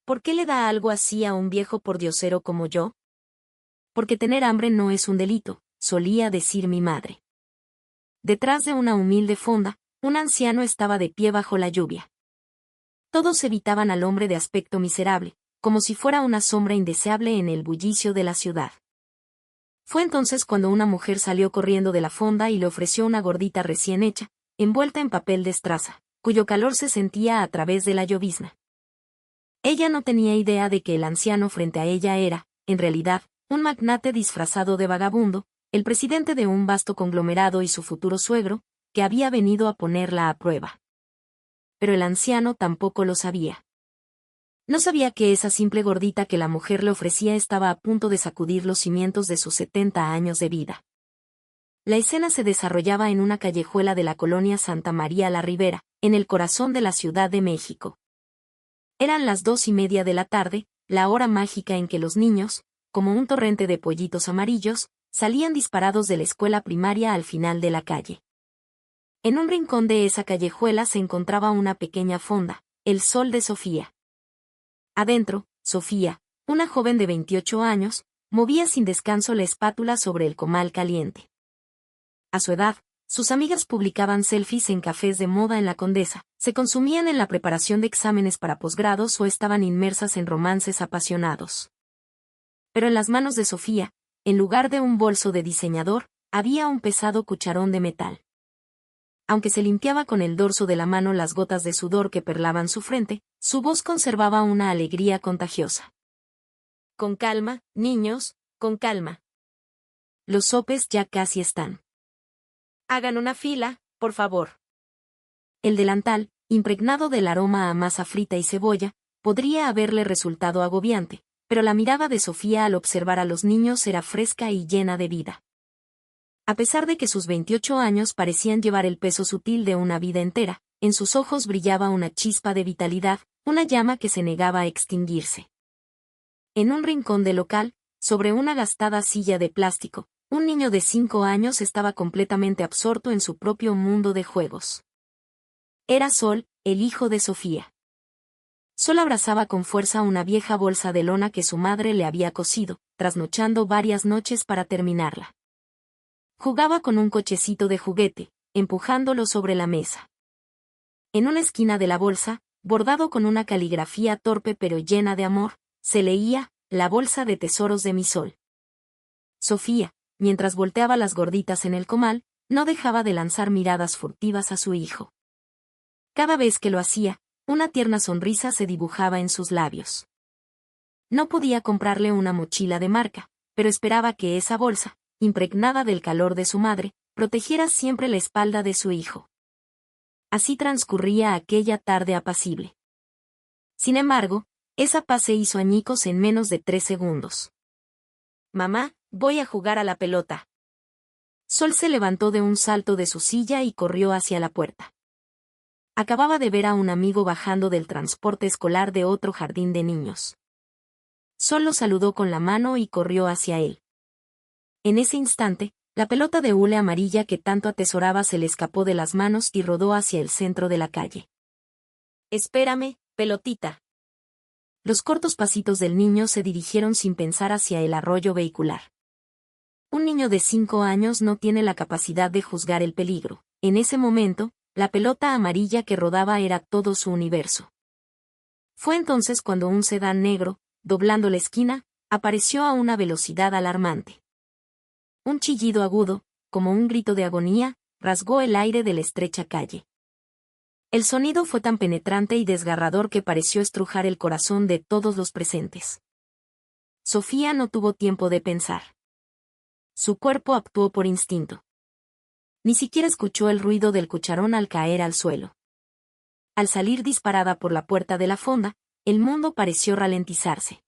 ¿Por qué le da algo así a un viejo pordiosero como yo? Porque tener hambre no es un delito, solía decir mi madre. Detrás de una humilde fonda, un anciano estaba de pie bajo la lluvia. Todos evitaban al hombre de aspecto miserable, como si fuera una sombra indeseable en el bullicio de la ciudad. Fue entonces cuando una mujer salió corriendo de la fonda y le ofreció una gordita recién hecha, envuelta en papel de estraza, cuyo calor se sentía a través de la llovizna. Ella no tenía idea de que el anciano frente a ella era, en realidad, un magnate disfrazado de vagabundo, el presidente de un vasto conglomerado y su futuro suegro, que había venido a ponerla a prueba. Pero el anciano tampoco lo sabía. No sabía que esa simple gordita que la mujer le ofrecía estaba a punto de sacudir los cimientos de sus 70 años de vida. La escena se desarrollaba en una callejuela de la colonia Santa María la Ribera, en el corazón de la Ciudad de México. Eran las 2:30 de la tarde, la hora mágica en que los niños, como un torrente de pollitos amarillos, salían disparados de la escuela primaria al final de la calle. En un rincón de esa callejuela se encontraba una pequeña fonda, el Sol de Sofía. Adentro, Sofía, una joven de 28 años, movía sin descanso la espátula sobre el comal caliente. A su edad, sus amigas publicaban selfies en cafés de moda en la Condesa, se consumían en la preparación de exámenes para posgrados o estaban inmersas en romances apasionados. Pero en las manos de Sofía, en lugar de un bolso de diseñador, había un pesado cucharón de metal. Aunque se limpiaba con el dorso de la mano las gotas de sudor que perlaban su frente, su voz conservaba una alegría contagiosa. Con calma, niños, con calma. Los sopes ya casi están. Hagan una fila, por favor. El delantal, impregnado del aroma a masa frita y cebolla, podría haberle resultado agobiante, pero la mirada de Sofía al observar a los niños era fresca y llena de vida. A pesar de que sus 28 años parecían llevar el peso sutil de una vida entera, en sus ojos brillaba una chispa de vitalidad, una llama que se negaba a extinguirse. En un rincón del local, sobre una gastada silla de plástico, un niño de 5 años estaba completamente absorto en su propio mundo de juegos. Era Sol, el hijo de Sofía. Sol abrazaba con fuerza una vieja bolsa de lona que su madre le había cosido, trasnochando varias noches para terminarla. Jugaba con un cochecito de juguete, empujándolo sobre la mesa. En una esquina de la bolsa, bordado con una caligrafía torpe pero llena de amor, se leía, la bolsa de tesoros de mi Sol. Sofía, mientras volteaba las gorditas en el comal, no dejaba de lanzar miradas furtivas a su hijo. Cada vez que lo hacía, una tierna sonrisa se dibujaba en sus labios. No podía comprarle una mochila de marca, pero esperaba que esa bolsa, impregnada del calor de su madre, protegiera siempre la espalda de su hijo. Así transcurría aquella tarde apacible. Sin embargo, esa paz se hizo añicos en menos de 3 segundos. Mamá, voy a jugar a la pelota. Sol se levantó de un salto de su silla y corrió hacia la puerta. Acababa de ver a un amigo bajando del transporte escolar de otro jardín de niños. Sol lo saludó con la mano y corrió hacia él. En ese instante, la pelota de hule amarilla que tanto atesoraba se le escapó de las manos y rodó hacia el centro de la calle. Espérame, pelotita. Los cortos pasitos del niño se dirigieron sin pensar hacia el arroyo vehicular. Un niño de 5 años no tiene la capacidad de juzgar el peligro. En ese momento, la pelota amarilla que rodaba era todo su universo. Fue entonces cuando un sedán negro, doblando la esquina, apareció a una velocidad alarmante. Un chillido agudo, como un grito de agonía, rasgó el aire de la estrecha calle. El sonido fue tan penetrante y desgarrador que pareció estrujar el corazón de todos los presentes. Sofía no tuvo tiempo de pensar. Su cuerpo actuó por instinto. Ni siquiera escuchó el ruido del cucharón al caer al suelo. Al salir disparada por la puerta de la fonda, el mundo pareció ralentizarse.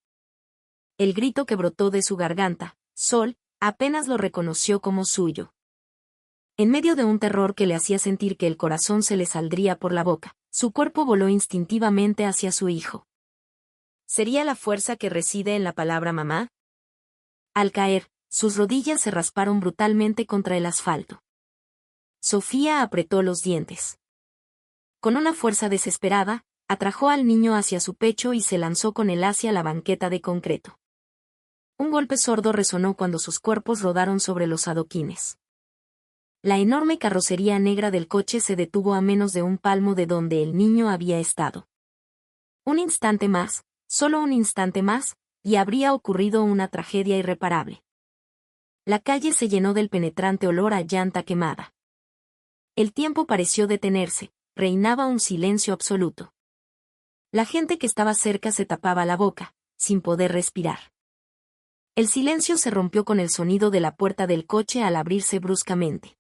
El grito que brotó de su garganta, Sol, apenas lo reconoció como suyo. En medio de un terror que le hacía sentir que el corazón se le saldría por la boca, su cuerpo voló instintivamente hacia su hijo. ¿Sería la fuerza que reside en la palabra mamá? Al caer, sus rodillas se rasparon brutalmente contra el asfalto. Sofía apretó los dientes. Con una fuerza desesperada, Atrajo al niño hacia su pecho y se lanzó con él hacia la banqueta de concreto. Un golpe sordo resonó cuando sus cuerpos rodaron sobre los adoquines. La enorme carrocería negra del coche se detuvo a menos de un palmo de donde el niño había estado. Un instante más, solo un instante más, y habría ocurrido una tragedia irreparable. La calle se llenó del penetrante olor a llanta quemada. El tiempo pareció detenerse, reinaba un silencio absoluto. La gente que estaba cerca se tapaba la boca, sin poder respirar. El silencio se rompió con el sonido de la puerta del coche al abrirse bruscamente.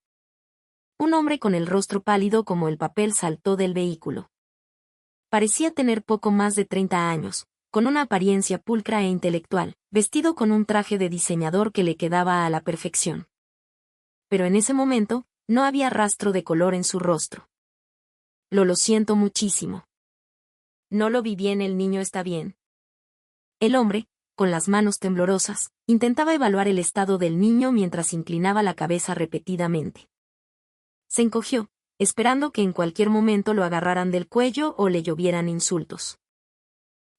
Un hombre con el rostro pálido como el papel saltó del vehículo. Parecía tener poco más de 30 años, con una apariencia pulcra e intelectual, vestido con un traje de diseñador que le quedaba a la perfección. Pero en ese momento, no había rastro de color en su rostro. Lo siento muchísimo. No lo vi bien, el niño está bien. El hombre, con las manos temblorosas, intentaba evaluar el estado del niño mientras inclinaba la cabeza repetidamente. Se encogió, esperando que en cualquier momento lo agarraran del cuello o le llovieran insultos.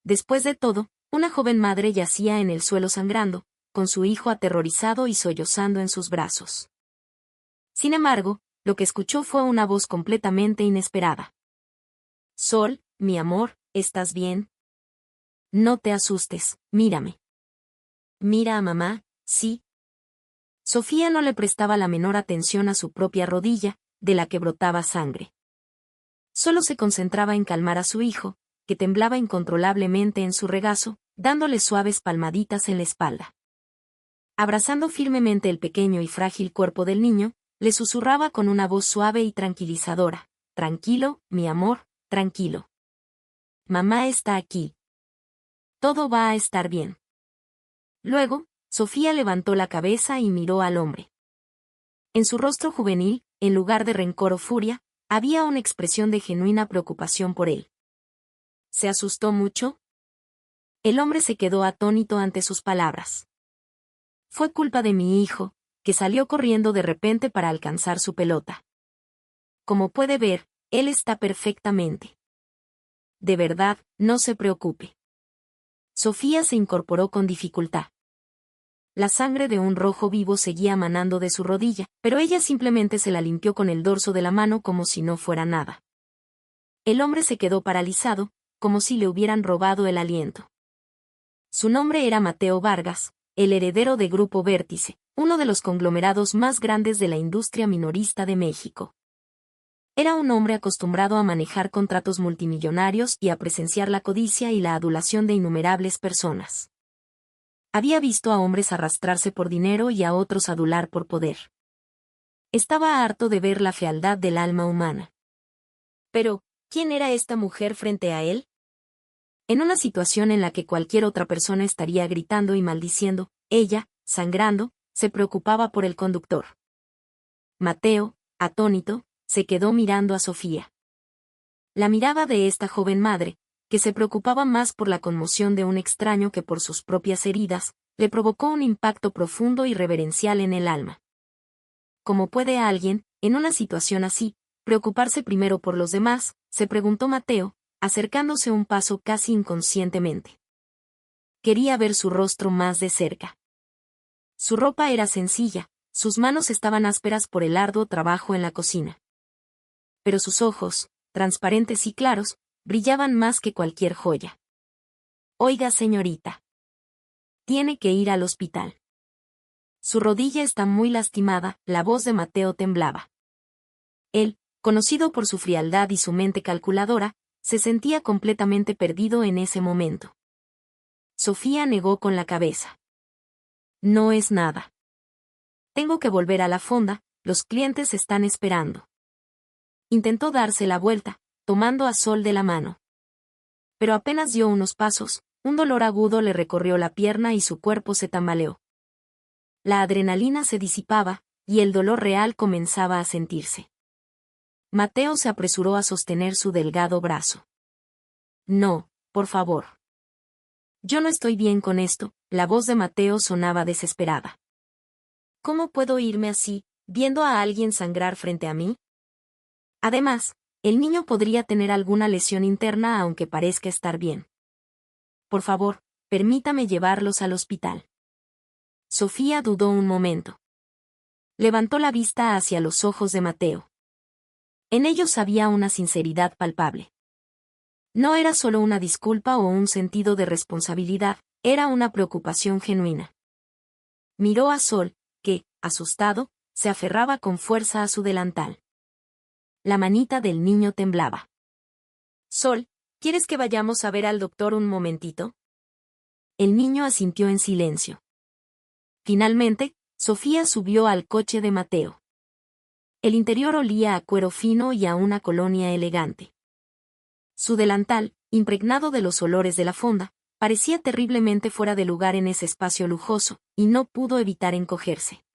Después de todo, una joven madre yacía en el suelo sangrando, con su hijo aterrorizado y sollozando en sus brazos. Sin embargo, lo que escuchó fue una voz completamente inesperada. Sol, mi amor, ¿estás bien? No te asustes, mírame. Mira a mamá, sí. Sofía no le prestaba la menor atención a su propia rodilla, de la que brotaba sangre. Solo se concentraba en calmar a su hijo, que temblaba incontrolablemente en su regazo, dándole suaves palmaditas en la espalda. Abrazando firmemente el pequeño y frágil cuerpo del niño, le susurraba con una voz suave y tranquilizadora: tranquilo, mi amor, tranquilo. Mamá está aquí. Todo va a estar bien. Luego, Sofía levantó la cabeza y miró al hombre. En su rostro juvenil, en lugar de rencor o furia, había una expresión de genuina preocupación por él. ¿Se asustó mucho? El hombre se quedó atónito ante sus palabras. Fue culpa de mi hijo, que salió corriendo de repente para alcanzar su pelota. Como puede ver, él está perfectamente. De verdad, no se preocupe. Sofía se incorporó con dificultad. La sangre de un rojo vivo seguía manando de su rodilla, pero ella simplemente se la limpió con el dorso de la mano como si no fuera nada. El hombre se quedó paralizado, como si le hubieran robado el aliento. Su nombre era Mateo Vargas, el heredero de Grupo Vértice, uno de los conglomerados más grandes de la industria minorista de México. Era un hombre acostumbrado a manejar contratos multimillonarios y a presenciar la codicia y la adulación de innumerables personas. Había visto a hombres arrastrarse por dinero y a otros adular por poder. Estaba harto de ver la fealdad del alma humana. Pero, ¿quién era esta mujer frente a él? En una situación en la que cualquier otra persona estaría gritando y maldiciendo, ella, sangrando, se preocupaba por el conductor. Mateo, atónito, se quedó mirando a Sofía. La mirada de esta joven madre, que se preocupaba más por la conmoción de un extraño que por sus propias heridas, le provocó un impacto profundo y reverencial en el alma. ¿Cómo puede alguien, en una situación así, preocuparse primero por los demás?, se preguntó Mateo, acercándose un paso casi inconscientemente. Quería ver su rostro más de cerca. Su ropa era sencilla, sus manos estaban ásperas por el arduo trabajo en la cocina. Pero sus ojos, transparentes y claros, brillaban más que cualquier joya. Oiga, señorita. Tiene que ir al hospital. Su rodilla está muy lastimada, la voz de Mateo temblaba. Él, conocido por su frialdad y su mente calculadora, se sentía completamente perdido en ese momento. Sofía negó con la cabeza. No es nada. Tengo que volver a la fonda, los clientes están esperando. Intentó darse la vuelta, tomando a Sol de la mano. Pero apenas dio unos pasos, un dolor agudo le recorrió la pierna y su cuerpo se tambaleó. La adrenalina se disipaba, y el dolor real comenzaba a sentirse. Mateo se apresuró a sostener su delgado brazo. No, por favor. Yo no estoy bien con esto, la voz de Mateo sonaba desesperada. ¿Cómo puedo irme así, viendo a alguien sangrar frente a mí? Además, El niño podría tener alguna lesión interna aunque parezca estar bien. Por favor, permítame llevarlos al hospital. Sofía dudó un momento. Levantó la vista hacia los ojos de Mateo. En ellos había una sinceridad palpable. No era solo una disculpa o un sentido de responsabilidad, era una preocupación genuina. Miró a Sol, que, asustado, se aferraba con fuerza a su delantal. La manita del niño temblaba. Sol, ¿quieres que vayamos a ver al doctor un momentito? El niño asintió en silencio. Finalmente, Sofía subió al coche de Mateo. El interior olía a cuero fino y a una colonia elegante. Su delantal, impregnado de los olores de la fonda, parecía terriblemente fuera de lugar en ese espacio lujoso, y no pudo evitar encogerse.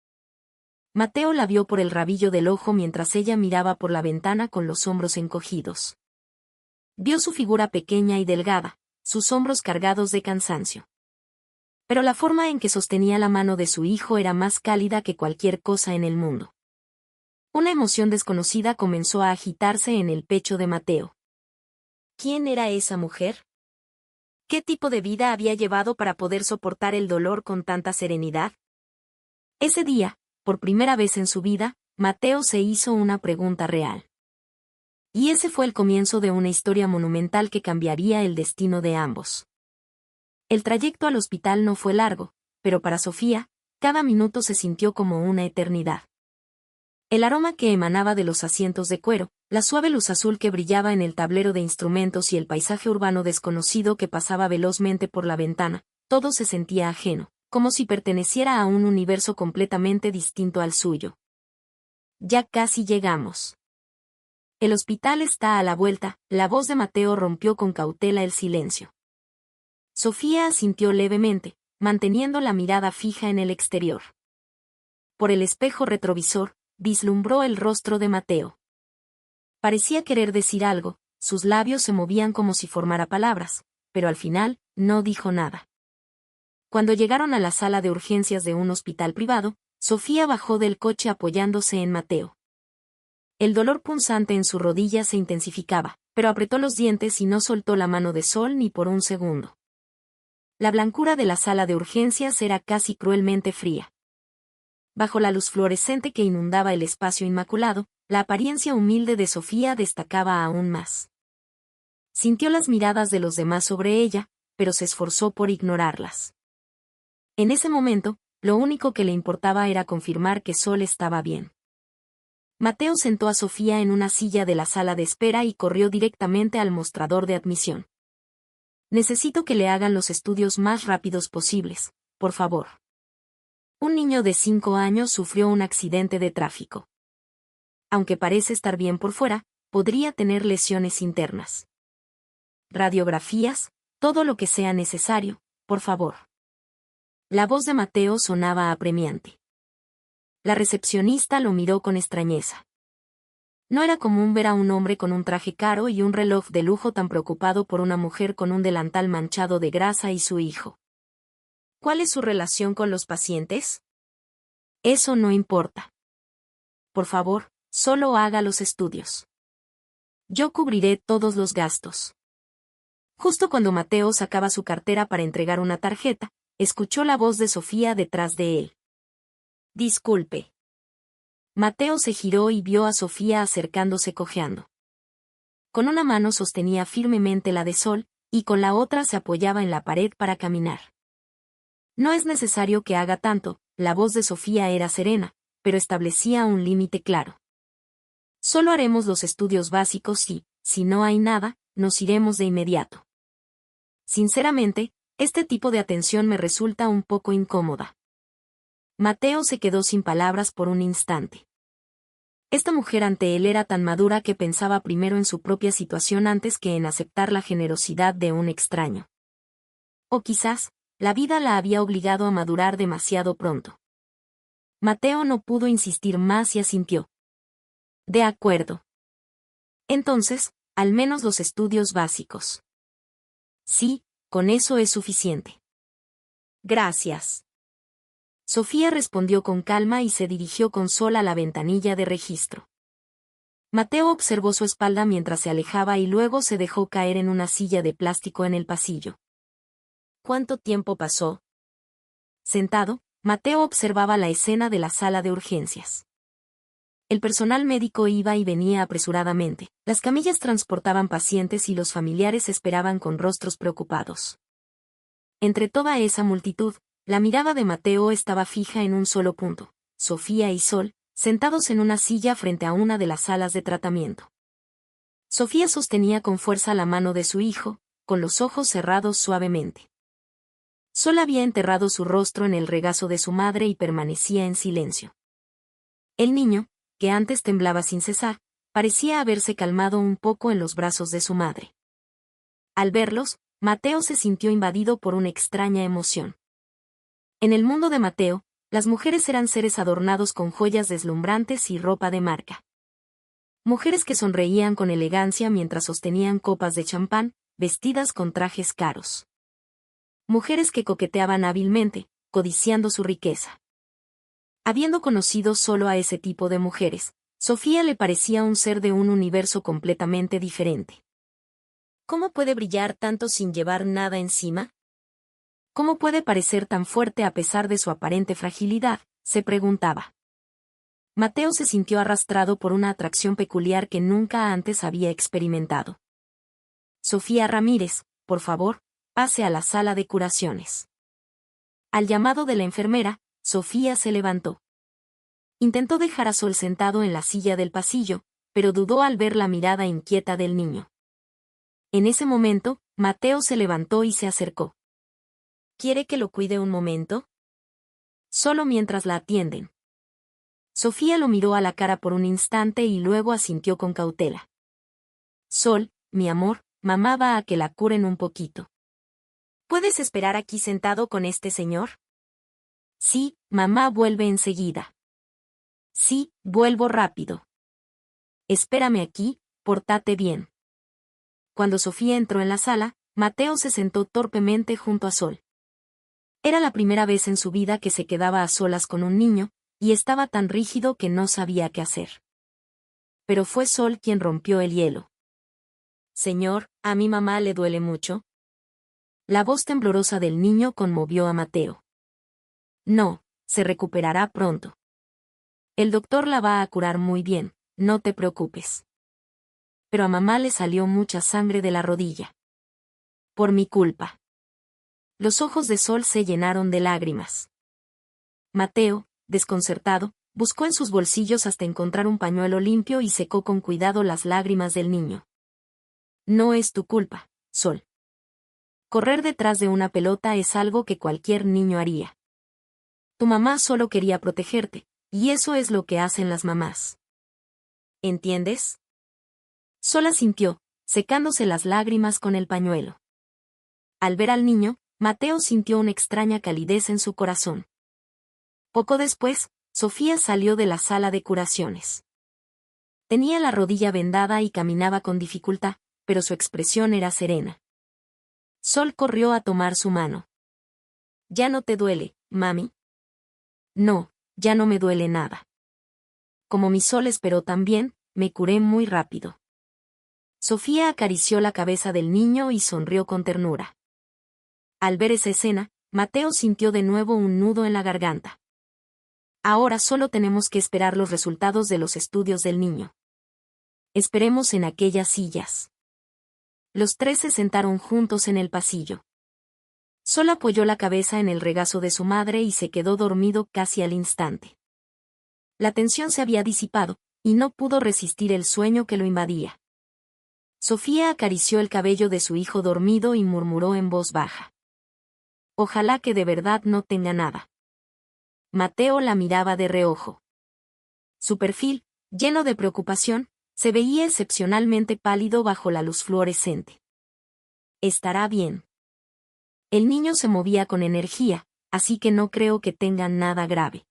Mateo la vio por el rabillo del ojo mientras ella miraba por la ventana con los hombros encogidos. Vio su figura pequeña y delgada, sus hombros cargados de cansancio. Pero la forma en que sostenía la mano de su hijo era más cálida que cualquier cosa en el mundo. Una emoción desconocida comenzó a agitarse en el pecho de Mateo. ¿Quién era esa mujer? ¿Qué tipo de vida había llevado para poder soportar el dolor con tanta serenidad? Ese día, por primera vez en su vida, Mateo se hizo una pregunta real. Y ese fue el comienzo de una historia monumental que cambiaría el destino de ambos. El trayecto al hospital no fue largo, pero para Sofía, cada minuto se sintió como una eternidad. El aroma que emanaba de los asientos de cuero, la suave luz azul que brillaba en el tablero de instrumentos y el paisaje urbano desconocido que pasaba velozmente por la ventana, todo se sentía ajeno, como si perteneciera a un universo completamente distinto al suyo. Ya casi llegamos. El hospital está a la vuelta, la voz de Mateo rompió con cautela el silencio. Sofía asintió levemente, manteniendo la mirada fija en el exterior. Por el espejo retrovisor, vislumbró el rostro de Mateo. Parecía querer decir algo, sus labios se movían como si formara palabras, pero al final, no dijo nada. Cuando llegaron a la sala de urgencias de un hospital privado, Sofía bajó del coche apoyándose en Mateo. El dolor punzante en su rodilla se intensificaba, pero apretó los dientes y no soltó la mano de Sol ni por un segundo. La blancura de la sala de urgencias era casi cruelmente fría. Bajo la luz fluorescente que inundaba el espacio inmaculado, la apariencia humilde de Sofía destacaba aún más. Sintió las miradas de los demás sobre ella, pero se esforzó por ignorarlas. En ese momento, lo único que le importaba era confirmar que Sol estaba bien. Mateo sentó a Sofía en una silla de la sala de espera y corrió directamente al mostrador de admisión. Necesito que le hagan los estudios más rápidos posibles, por favor. Un niño de 5 años sufrió un accidente de tráfico. Aunque parece estar bien por fuera, podría tener lesiones internas. Radiografías, todo lo que sea necesario, por favor. La voz de Mateo sonaba apremiante. La recepcionista lo miró con extrañeza. No era común ver a un hombre con un traje caro y un reloj de lujo tan preocupado por una mujer con un delantal manchado de grasa y su hijo. ¿Cuál es su relación con los pacientes? Eso no importa. Por favor, solo haga los estudios. Yo cubriré todos los gastos. Justo cuando Mateo sacaba su cartera para entregar una tarjeta, escuchó la voz de Sofía detrás de él. Disculpe. Mateo se giró y vio a Sofía acercándose cojeando. Con una mano sostenía firmemente la de Sol, y con la otra se apoyaba en la pared para caminar. No es necesario que haga tanto, la voz de Sofía era serena, pero establecía un límite claro. Solo haremos los estudios básicos y, si no hay nada, nos iremos de inmediato. Sinceramente, este tipo de atención me resulta un poco incómoda. Mateo se quedó sin palabras por un instante. Esta mujer ante él era tan madura que pensaba primero en su propia situación antes que en aceptar la generosidad de un extraño. O quizás, la vida la había obligado a madurar demasiado pronto. Mateo no pudo insistir más y asintió. De acuerdo. Entonces, al menos los estudios básicos. Sí, con eso es suficiente. Gracias. Sofía respondió con calma y se dirigió con Sol a la ventanilla de registro. Mateo observó su espalda mientras se alejaba y luego se dejó caer en una silla de plástico en el pasillo. ¿Cuánto tiempo pasó? Sentado, Mateo observaba la escena de la sala de urgencias. El personal médico iba y venía apresuradamente, las camillas transportaban pacientes y los familiares esperaban con rostros preocupados. Entre toda esa multitud, la mirada de Mateo estaba fija en un solo punto: Sofía y Sol, sentados en una silla frente a una de las salas de tratamiento. Sofía sostenía con fuerza la mano de su hijo, con los ojos cerrados suavemente. Sol había enterrado su rostro en el regazo de su madre y permanecía en silencio. El niño, que antes temblaba sin cesar, parecía haberse calmado un poco en los brazos de su madre. Al verlos, Mateo se sintió invadido por una extraña emoción. En el mundo de Mateo, las mujeres eran seres adornados con joyas deslumbrantes y ropa de marca. Mujeres que sonreían con elegancia mientras sostenían copas de champán, vestidas con trajes caros. Mujeres que coqueteaban hábilmente, codiciando su riqueza. Habiendo conocido solo a ese tipo de mujeres, Sofía le parecía un ser de un universo completamente diferente. ¿Cómo puede brillar tanto sin llevar nada encima? ¿Cómo puede parecer tan fuerte a pesar de su aparente fragilidad?, se preguntaba. Mateo se sintió arrastrado por una atracción peculiar que nunca antes había experimentado. Sofía Ramírez, por favor, pase a la sala de curaciones. Al llamado de la enfermera, Sofía se levantó. Intentó dejar a Sol sentado en la silla del pasillo, pero dudó al ver la mirada inquieta del niño. En ese momento, Mateo se levantó y se acercó. ¿Quiere que lo cuide un momento? Solo mientras la atienden. Sofía lo miró a la cara por un instante y luego asintió con cautela. Sol, mi amor, mamá va a que la curen un poquito. ¿Puedes esperar aquí sentado con este señor? Sí, mamá vuelve enseguida. Sí, vuelvo rápido. Espérame aquí, pórtate bien. Cuando Sofía entró en la sala, Mateo se sentó torpemente junto a Sol. Era la primera vez en su vida que se quedaba a solas con un niño, y estaba tan rígido que no sabía qué hacer. Pero fue Sol quien rompió el hielo. Señor, ¿a mi mamá le duele mucho? La voz temblorosa del niño conmovió a Mateo. No, se recuperará pronto. El doctor la va a curar muy bien, no te preocupes. Pero a mamá le salió mucha sangre de la rodilla. Por mi culpa. Los ojos de Sol se llenaron de lágrimas. Mateo, desconcertado, buscó en sus bolsillos hasta encontrar un pañuelo limpio y secó con cuidado las lágrimas del niño. No es tu culpa, Sol. Correr detrás de una pelota es algo que cualquier niño haría. Tu mamá solo quería protegerte, y eso es lo que hacen las mamás. ¿Entiendes? Sol asintió, secándose las lágrimas con el pañuelo. Al ver al niño, Mateo sintió una extraña calidez en su corazón. Poco después, Sofía salió de la sala de curaciones. Tenía la rodilla vendada y caminaba con dificultad, pero su expresión era serena. Sol corrió a tomar su mano. ¿Ya no te duele, mami? No, ya no me duele nada. Como mi Sol esperó también, me curé muy rápido. Sofía acarició la cabeza del niño y sonrió con ternura. Al ver esa escena, Mateo sintió de nuevo un nudo en la garganta. Ahora solo tenemos que esperar los resultados de los estudios del niño. Esperemos en aquellas sillas. Los tres se sentaron juntos en el pasillo. Sol apoyó la cabeza en el regazo de su madre y se quedó dormido casi al instante. La tensión se había disipado, y no pudo resistir el sueño que lo invadía. Sofía acarició el cabello de su hijo dormido y murmuró en voz baja. Ojalá que de verdad no tenga nada. Mateo la miraba de reojo. Su perfil, lleno de preocupación, se veía excepcionalmente pálido bajo la luz fluorescente. Estará bien. El niño se movía con energía, así que no creo que tenga nada grave.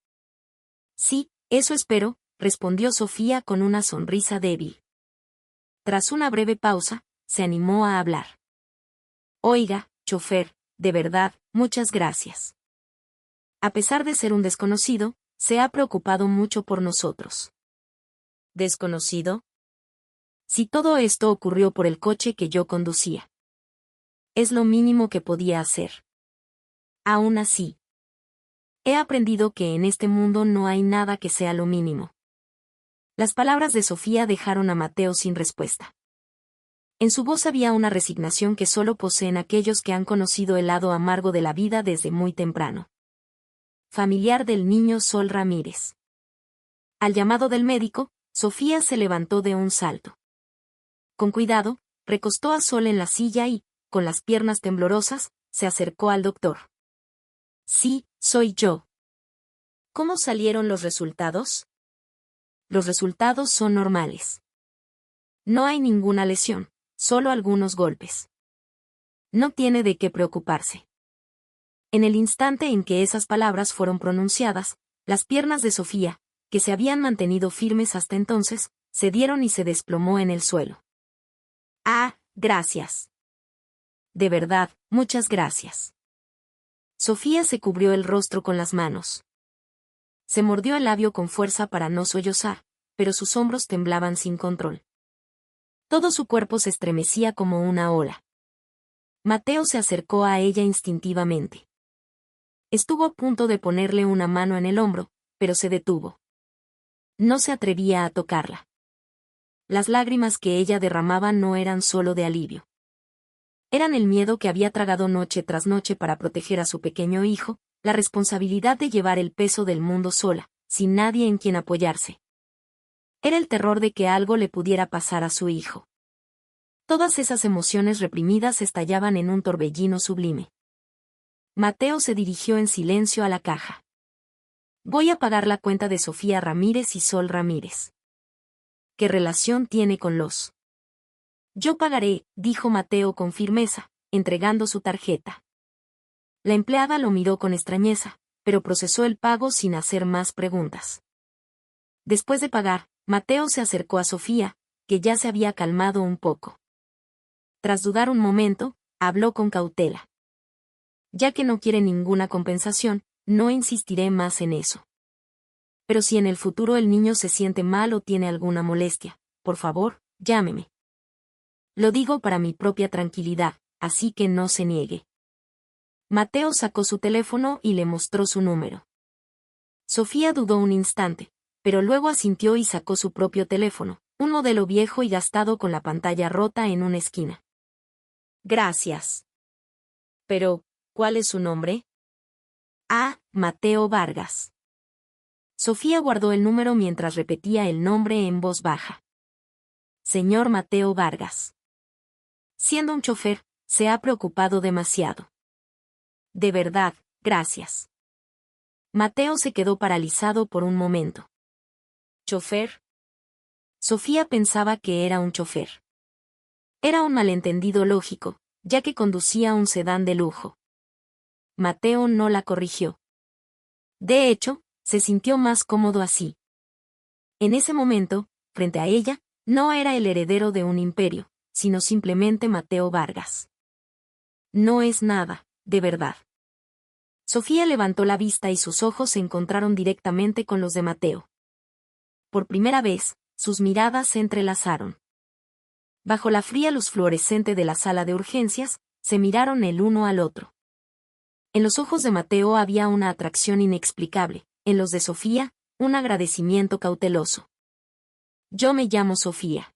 Sí, eso espero, respondió Sofía con una sonrisa débil. Tras una breve pausa, se animó a hablar. Oiga, chofer, de verdad, muchas gracias. A pesar de ser un desconocido, se ha preocupado mucho por nosotros. ¿Desconocido? Si todo esto ocurrió por el coche que yo conducía. Es lo mínimo que podía hacer. Aún así, he aprendido que en este mundo no hay nada que sea lo mínimo. Las palabras de Sofía dejaron a Mateo sin respuesta. En su voz había una resignación que solo poseen aquellos que han conocido el lado amargo de la vida desde muy temprano. Familiar del niño Sol Ramírez. Al llamado del médico, Sofía se levantó de un salto. Con cuidado, recostó a Sol en la silla y, con las piernas temblorosas, se acercó al doctor. Sí, soy yo. ¿Cómo salieron los resultados? Los resultados son normales. No hay ninguna lesión, solo algunos golpes. No tiene de qué preocuparse. En el instante en que esas palabras fueron pronunciadas, las piernas de Sofía, que se habían mantenido firmes hasta entonces, cedieron y se desplomó en el suelo. Ah, gracias. De verdad, muchas gracias. Sofía se cubrió el rostro con las manos. Se mordió el labio con fuerza para no sollozar, pero sus hombros temblaban sin control. Todo su cuerpo se estremecía como una ola. Mateo se acercó a ella instintivamente. Estuvo a punto de ponerle una mano en el hombro, pero se detuvo. No se atrevía a tocarla. Las lágrimas que ella derramaba no eran solo de alivio. Eran el miedo que había tragado noche tras noche para proteger a su pequeño hijo, la responsabilidad de llevar el peso del mundo sola, sin nadie en quien apoyarse. Era el terror de que algo le pudiera pasar a su hijo. Todas esas emociones reprimidas estallaban en un torbellino sublime. Mateo se dirigió en silencio a la caja. Voy a pagar la cuenta de Sofía Ramírez y Sol Ramírez. ¿Qué relación tiene con los? Yo pagaré, dijo Mateo con firmeza, entregando su tarjeta. La empleada lo miró con extrañeza, pero procesó el pago sin hacer más preguntas. Después de pagar, Mateo se acercó a Sofía, que ya se había calmado un poco. Tras dudar un momento, habló con cautela. Ya que no quiere ninguna compensación, no insistiré más en eso. Pero si en el futuro el niño se siente mal o tiene alguna molestia, por favor, llámeme. Lo digo para mi propia tranquilidad, así que no se niegue. Mateo sacó su teléfono y le mostró su número. Sofía dudó un instante, pero luego asintió y sacó su propio teléfono, un modelo viejo y gastado con la pantalla rota en una esquina. Gracias. Pero, ¿cuál es su nombre? Ah, Mateo Vargas. Sofía guardó el número mientras repetía el nombre en voz baja. Señor Mateo Vargas. Siendo un chofer, se ha preocupado demasiado. De verdad, gracias. Mateo se quedó paralizado por un momento. ¿Chofer? Sofía pensaba que era un chofer. Era un malentendido lógico, ya que conducía un sedán de lujo. Mateo no la corrigió. De hecho, se sintió más cómodo así. En ese momento, frente a ella, no era el heredero de un imperio, sino simplemente Mateo Vargas. No es nada, de verdad. Sofía levantó la vista y sus ojos se encontraron directamente con los de Mateo. Por primera vez, sus miradas se entrelazaron. Bajo la fría luz fluorescente de la sala de urgencias, se miraron el uno al otro. En los ojos de Mateo había una atracción inexplicable, en los de Sofía, un agradecimiento cauteloso. Yo me llamo Sofía.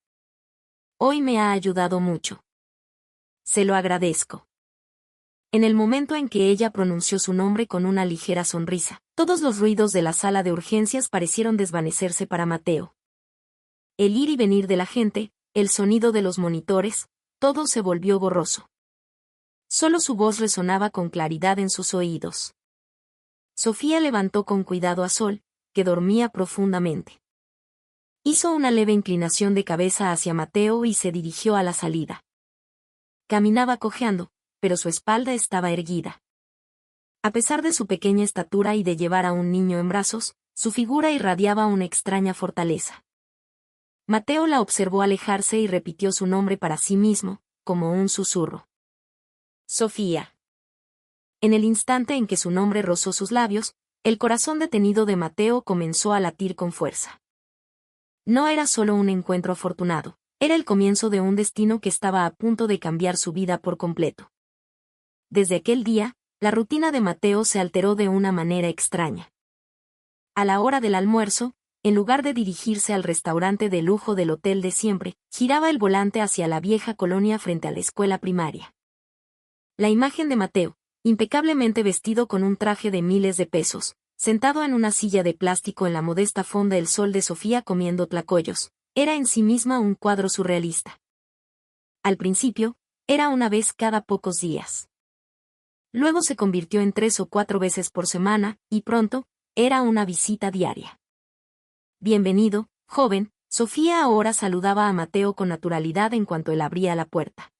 Hoy me ha ayudado mucho. Se lo agradezco. En el momento en que ella pronunció su nombre con una ligera sonrisa, todos los ruidos de la sala de urgencias parecieron desvanecerse para Mateo. El ir y venir de la gente, el sonido de los monitores, todo se volvió borroso. Solo su voz resonaba con claridad en sus oídos. Sofía levantó con cuidado a Sol, que dormía profundamente. Hizo una leve inclinación de cabeza hacia Mateo y se dirigió a la salida. Caminaba cojeando, pero su espalda estaba erguida. A pesar de su pequeña estatura y de llevar a un niño en brazos, su figura irradiaba una extraña fortaleza. Mateo la observó alejarse y repitió su nombre para sí mismo, como un susurro. Sofía. En el instante en que su nombre rozó sus labios, el corazón detenido de Mateo comenzó a latir con fuerza. No era solo un encuentro afortunado, Era el comienzo de un destino que estaba a punto de cambiar su vida por completo. Desde aquel día, la rutina de Mateo se alteró de una manera extraña. A la hora del almuerzo, en lugar de dirigirse al restaurante de lujo del hotel de siempre, giraba el volante hacia la vieja colonia frente a la escuela primaria. La imagen de Mateo, impecablemente vestido con un traje de miles de pesos, sentado en una silla de plástico en la modesta fonda El Sol de Sofía comiendo tlacoyos, era en sí misma un cuadro surrealista. Al principio, era una vez cada pocos días. Luego se convirtió en 3 o 4 veces por semana, y pronto, era una visita diaria. Bienvenido, joven. Sofía ahora saludaba a Mateo con naturalidad en cuanto él abría la puerta.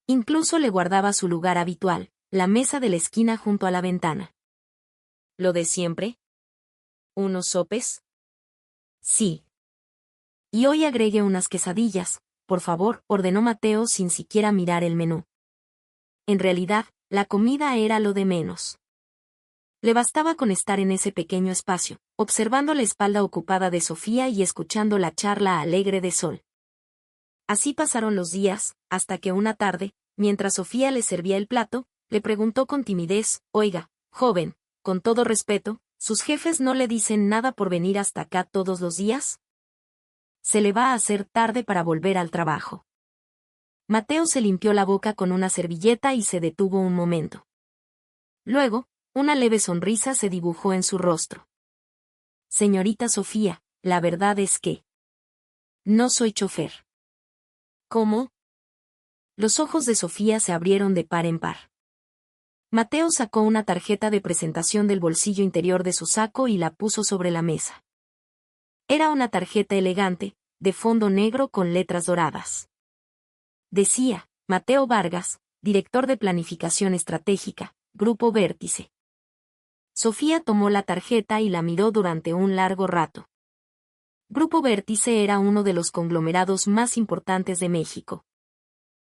Incluso le guardaba su lugar habitual, la mesa de la esquina junto a la ventana. ¿Lo de siempre? ¿Unos sopes? Sí. Y hoy agregue unas quesadillas, por favor, ordenó Mateo sin siquiera mirar el menú. En realidad, la comida era lo de menos. Le bastaba con estar en ese pequeño espacio, observando la espalda ocupada de Sofía y escuchando la charla alegre de Sol. Así pasaron los días, hasta que una tarde, mientras Sofía le servía el plato, le preguntó con timidez: «Oiga, joven, con todo respeto, ¿sus jefes no le dicen nada por venir hasta acá todos los días? Se le va a hacer tarde para volver al trabajo». Mateo se limpió la boca con una servilleta y se detuvo un momento. Luego, una leve sonrisa se dibujó en su rostro. «Señorita Sofía, la verdad es que no soy chofer». «¿Cómo?». Los ojos de Sofía se abrieron de par en par. Mateo sacó una tarjeta de presentación del bolsillo interior de su saco y la puso sobre la mesa. Era una tarjeta elegante, de fondo negro con letras doradas. Decía: «Mateo Vargas, director de Planificación Estratégica, Grupo Vértice». Sofía tomó la tarjeta y la miró durante un largo rato. Grupo Vértice era uno de los conglomerados más importantes de México.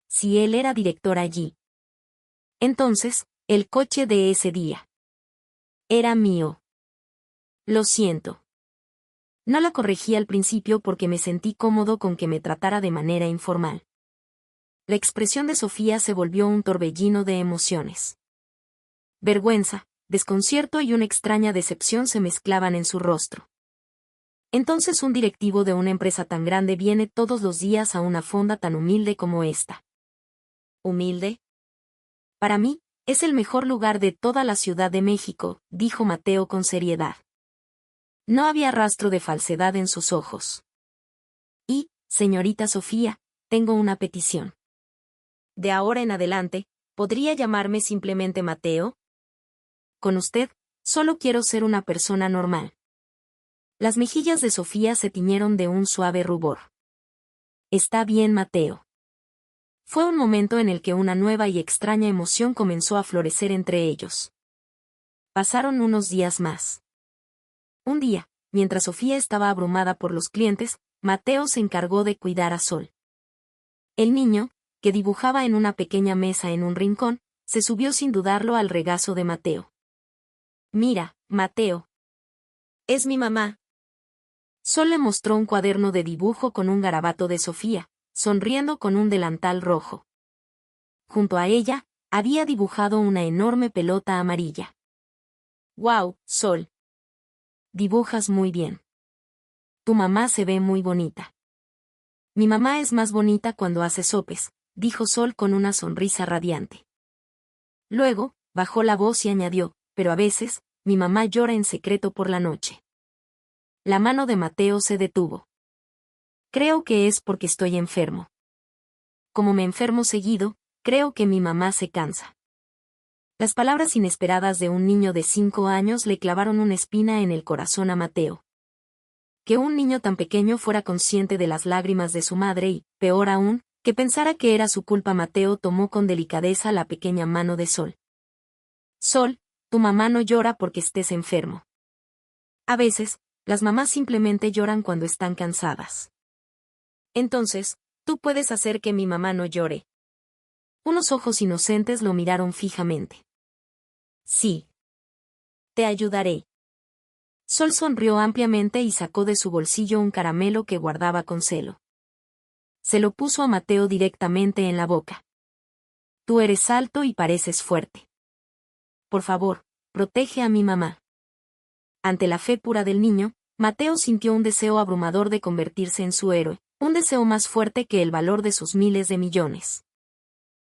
Si él era director allí, entonces, el coche de ese día era mío. Lo siento. No la corregí al principio porque me sentí cómodo con que me tratara de manera informal. La expresión de Sofía se volvió un torbellino de emociones. Vergüenza, desconcierto y una extraña decepción se mezclaban en su rostro. Entonces un directivo de una empresa tan grande viene todos los días a una fonda tan humilde como esta. ¿Humilde? Para mí, es el mejor lugar de toda la Ciudad de México, dijo Mateo con seriedad. No había rastro de falsedad en sus ojos. Y, señorita Sofía, tengo una petición. De ahora en adelante, ¿podría llamarme simplemente Mateo? Con usted, solo quiero ser una persona normal. Las mejillas de Sofía se tiñeron de un suave rubor. Está bien, Mateo. Fue un momento en el que una nueva y extraña emoción comenzó a florecer entre ellos. Pasaron unos días más. Un día, mientras Sofía estaba abrumada por los clientes, Mateo se encargó de cuidar a Sol. El niño, que dibujaba en una pequeña mesa en un rincón, se subió sin dudarlo al regazo de Mateo. «Mira, Mateo. Es mi mamá». Sol le mostró un cuaderno de dibujo con un garabato de Sofía, sonriendo con un delantal rojo. Junto a ella, había dibujado una enorme pelota amarilla. «¡Guau, Sol! Dibujas muy bien. Tu mamá se ve muy bonita». «Mi mamá es más bonita cuando hace sopes», dijo Sol con una sonrisa radiante. Luego, bajó la voz y añadió: «Pero a veces, mi mamá llora en secreto por la noche». La mano de Mateo se detuvo. «Creo que es porque estoy enfermo. Como me enfermo seguido, creo que mi mamá se cansa». Las palabras inesperadas de un niño de 5 años le clavaron una espina en el corazón a Mateo. Que un niño tan pequeño fuera consciente de las lágrimas de su madre y, peor aún, que pensara que era su culpa. Mateo tomó con delicadeza la pequeña mano de Sol. «Sol, tu mamá no llora porque estés enfermo. A veces, las mamás simplemente lloran cuando están cansadas. Entonces, tú puedes hacer que mi mamá no llore». Unos ojos inocentes lo miraron fijamente. «Sí. Te ayudaré». Sol sonrió ampliamente y sacó de su bolsillo un caramelo que guardaba con celo. Se lo puso a Mateo directamente en la boca. Tú eres alto y pareces fuerte. Por favor, protege a mi mamá. Ante la fe pura del niño, Mateo sintió un deseo abrumador de convertirse en su héroe, un deseo más fuerte que el valor de sus miles de millones.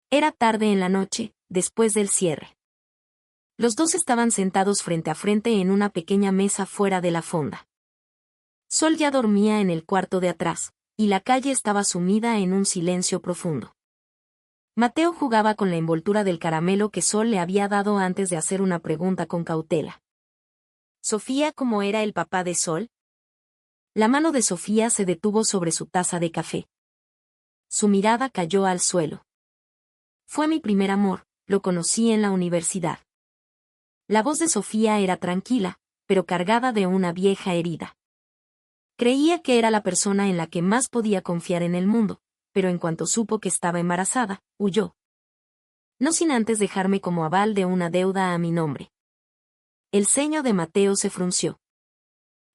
Era tarde en la noche, después del cierre. Los dos estaban sentados frente a frente en una pequeña mesa fuera de la fonda. Sol ya dormía en el cuarto de atrás, y la calle estaba sumida en un silencio profundo. Mateo jugaba con la envoltura del caramelo que Sol le había dado antes de hacer una pregunta con cautela. ¿Sofía cómo era el papá de Sol? La mano de Sofía se detuvo sobre su taza de café. Su mirada cayó al suelo. Fue mi primer amor, lo conocí en la universidad. La voz de Sofía era tranquila, pero cargada de una vieja herida. Creía que era la persona en la que más podía confiar en el mundo, pero en cuanto supo que estaba embarazada, huyó. No sin antes dejarme como aval de una deuda a mi nombre. El ceño de Mateo se frunció.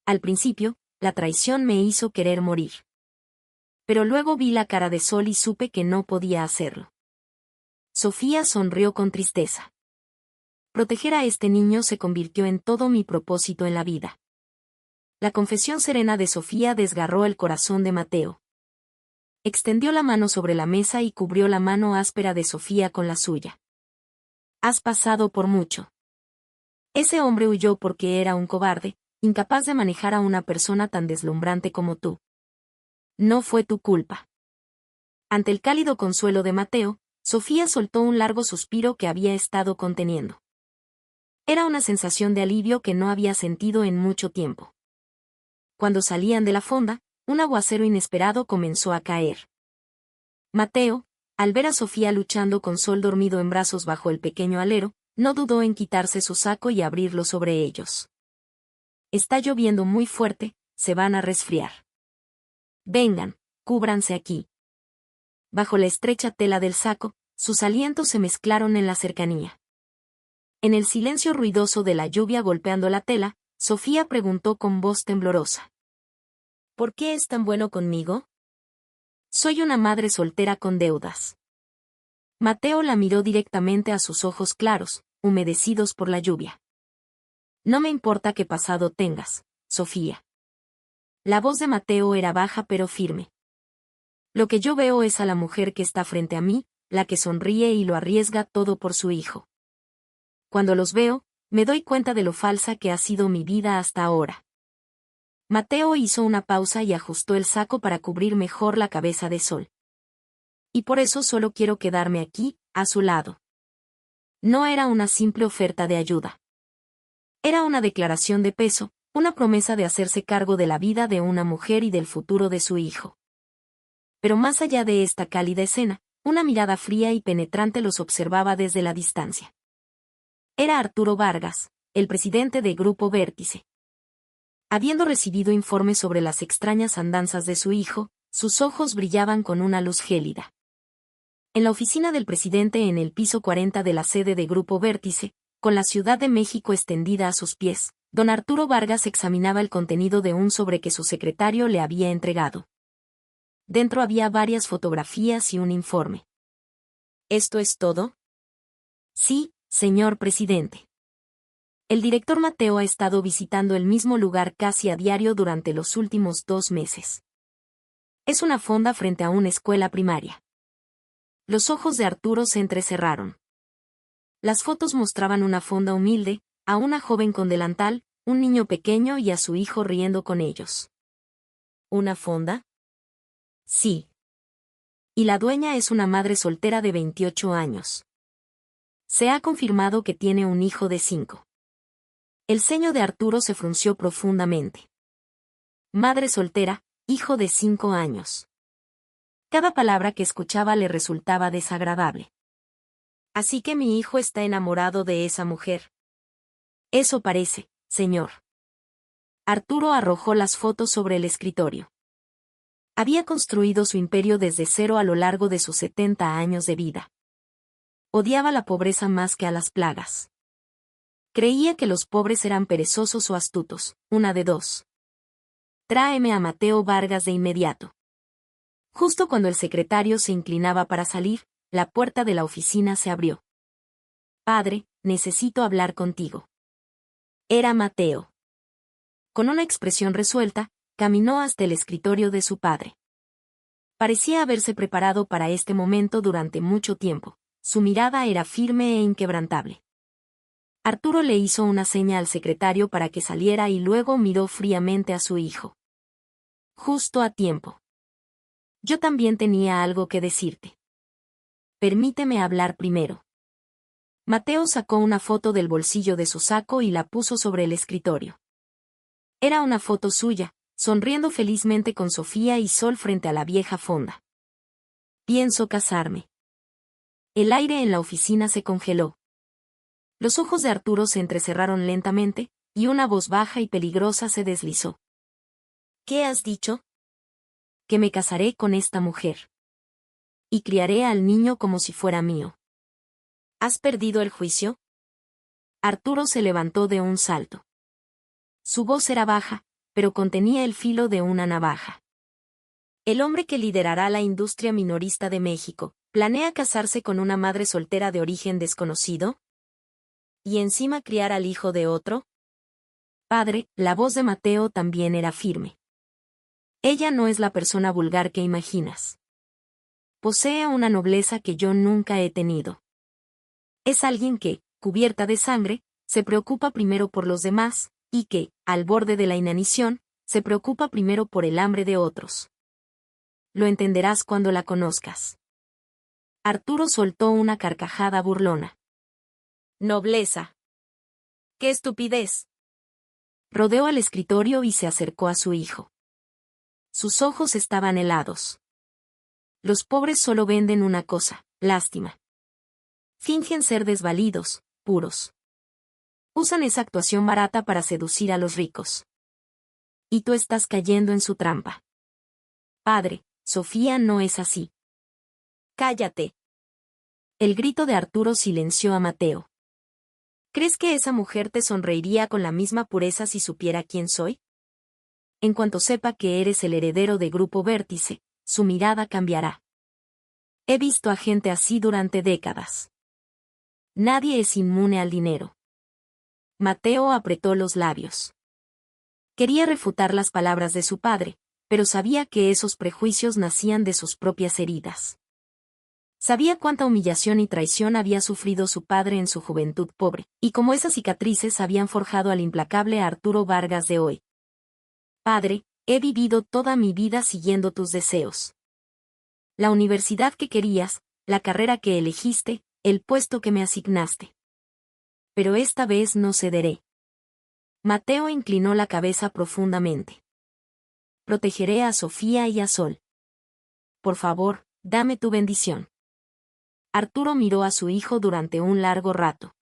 Al principio, la traición me hizo querer morir. Pero luego vi la cara de Sol y supe que no podía hacerlo. Sofía sonrió con tristeza. Proteger a este niño se convirtió en todo mi propósito en la vida. La confesión serena de Sofía desgarró el corazón de Mateo. Extendió la mano sobre la mesa y cubrió la mano áspera de Sofía con la suya. Has pasado por mucho. Ese hombre huyó porque era un cobarde, incapaz de manejar a una persona tan deslumbrante como tú. No fue tu culpa. Ante el cálido consuelo de Mateo, Sofía soltó un largo suspiro que había estado conteniendo. Era una sensación de alivio que no había sentido en mucho tiempo. Cuando salían de la fonda, un aguacero inesperado comenzó a caer. Mateo, al ver a Sofía luchando con Sol dormido en brazos bajo el pequeño alero, no dudó en quitarse su saco y abrirlo sobre ellos. Está lloviendo muy fuerte, se van a resfriar. Vengan, cúbranse aquí. Bajo la estrecha tela del saco, sus alientos se mezclaron en la cercanía. En el silencio ruidoso de la lluvia golpeando la tela, Sofía preguntó con voz temblorosa. ¿Por qué es tan bueno conmigo? Soy una madre soltera con deudas. Mateo la miró directamente a sus ojos claros, humedecidos por la lluvia. No me importa qué pasado tengas, Sofía. La voz de Mateo era baja pero firme. Lo que yo veo es a la mujer que está frente a mí, la que sonríe y lo arriesga todo por su hijo. Cuando los veo, me doy cuenta de lo falsa que ha sido mi vida hasta ahora. Mateo hizo una pausa y ajustó el saco para cubrir mejor la cabeza de Sol. Y por eso solo quiero quedarme aquí, a su lado. No era una simple oferta de ayuda. Era una declaración de peso, una promesa de hacerse cargo de la vida de una mujer y del futuro de su hijo. Pero más allá de esta cálida escena, una mirada fría y penetrante los observaba desde la distancia. Era Arturo Vargas, el presidente de Grupo Vértice. Habiendo recibido informes sobre las extrañas andanzas de su hijo, sus ojos brillaban con una luz gélida. En la oficina del presidente en el piso 40 de la sede de Grupo Vértice, con la Ciudad de México extendida a sus pies, don Arturo Vargas examinaba el contenido de un sobre que su secretario le había entregado. Dentro había varias fotografías y un informe. ¿Esto es todo? Sí, señor presidente. El director Mateo ha estado visitando el mismo lugar casi a diario durante los últimos 2 meses. Es una fonda frente a una escuela primaria. Los ojos de Arturo se entrecerraron. Las fotos mostraban una fonda humilde, a una joven con delantal, un niño pequeño y a su hijo riendo con ellos. ¿Una fonda? Sí. Y la dueña es una madre soltera de 28 años. Se ha confirmado que tiene un hijo de 5. El ceño de Arturo se frunció profundamente. Madre soltera, hijo de 5 años. Cada palabra que escuchaba le resultaba desagradable. Así que mi hijo está enamorado de esa mujer. Eso parece, señor. Arturo arrojó las fotos sobre el escritorio. Había construido su imperio desde cero a lo largo de sus 70 años de vida. Odiaba la pobreza más que a las plagas. Creía que los pobres eran perezosos o astutos, una de dos. Tráeme a Mateo Vargas de inmediato. Justo cuando el secretario se inclinaba para salir, la puerta de la oficina se abrió. Padre, necesito hablar contigo. Era Mateo. Con una expresión resuelta, caminó hasta el escritorio de su padre. Parecía haberse preparado para este momento durante mucho tiempo. Su mirada era firme e inquebrantable. Arturo le hizo una seña al secretario para que saliera y luego miró fríamente a su hijo. Justo a tiempo. Yo también tenía algo que decirte. Permíteme hablar primero. Mateo sacó una foto del bolsillo de su saco y la puso sobre el escritorio. Era una foto suya, sonriendo felizmente con Sofía y Sol frente a la vieja fonda. Pienso casarme. El aire en la oficina se congeló. Los ojos de Arturo se entrecerraron lentamente, y una voz baja y peligrosa se deslizó. ¿Qué has dicho? Que me casaré con esta mujer. Y criaré al niño como si fuera mío. ¿Has perdido el juicio? Arturo se levantó de un salto. Su voz era baja, pero contenía el filo de una navaja. El hombre que liderará la industria minorista de México, ¿planea casarse con una madre soltera de origen desconocido? ¿Y encima criar al hijo de otro? Padre, la voz de Mateo también era firme. Ella no es la persona vulgar que imaginas. Posee una nobleza que yo nunca he tenido. Es alguien que, cubierta de sangre, se preocupa primero por los demás, y que, al borde de la inanición, se preocupa primero por el hambre de otros. Lo entenderás cuando la conozcas. Arturo soltó una carcajada burlona. Nobleza. ¡Qué estupidez! Rodeó al escritorio y se acercó a su hijo. Sus ojos estaban helados. Los pobres solo venden una cosa, lástima. Fingen ser desvalidos, puros. Usan esa actuación barata para seducir a los ricos. Y tú estás cayendo en su trampa. Padre, Sofía no es así. Cállate. El grito de Arturo silenció a Mateo. ¿Crees que esa mujer te sonreiría con la misma pureza si supiera quién soy? En cuanto sepa que eres el heredero de Grupo Vértice, su mirada cambiará. He visto a gente así durante décadas. Nadie es inmune al dinero. Mateo apretó los labios. Quería refutar las palabras de su padre, pero sabía que esos prejuicios nacían de sus propias heridas. Sabía cuánta humillación y traición había sufrido su padre en su juventud pobre, y cómo esas cicatrices habían forjado al implacable Arturo Vargas de hoy. Padre, he vivido toda mi vida siguiendo tus deseos. La universidad que querías, la carrera que elegiste, el puesto que me asignaste. Pero esta vez no cederé. Mateo inclinó la cabeza profundamente. Protegeré a Sofía y a Sol. Por favor, dame tu bendición. Arturo miró a su hijo durante un largo rato.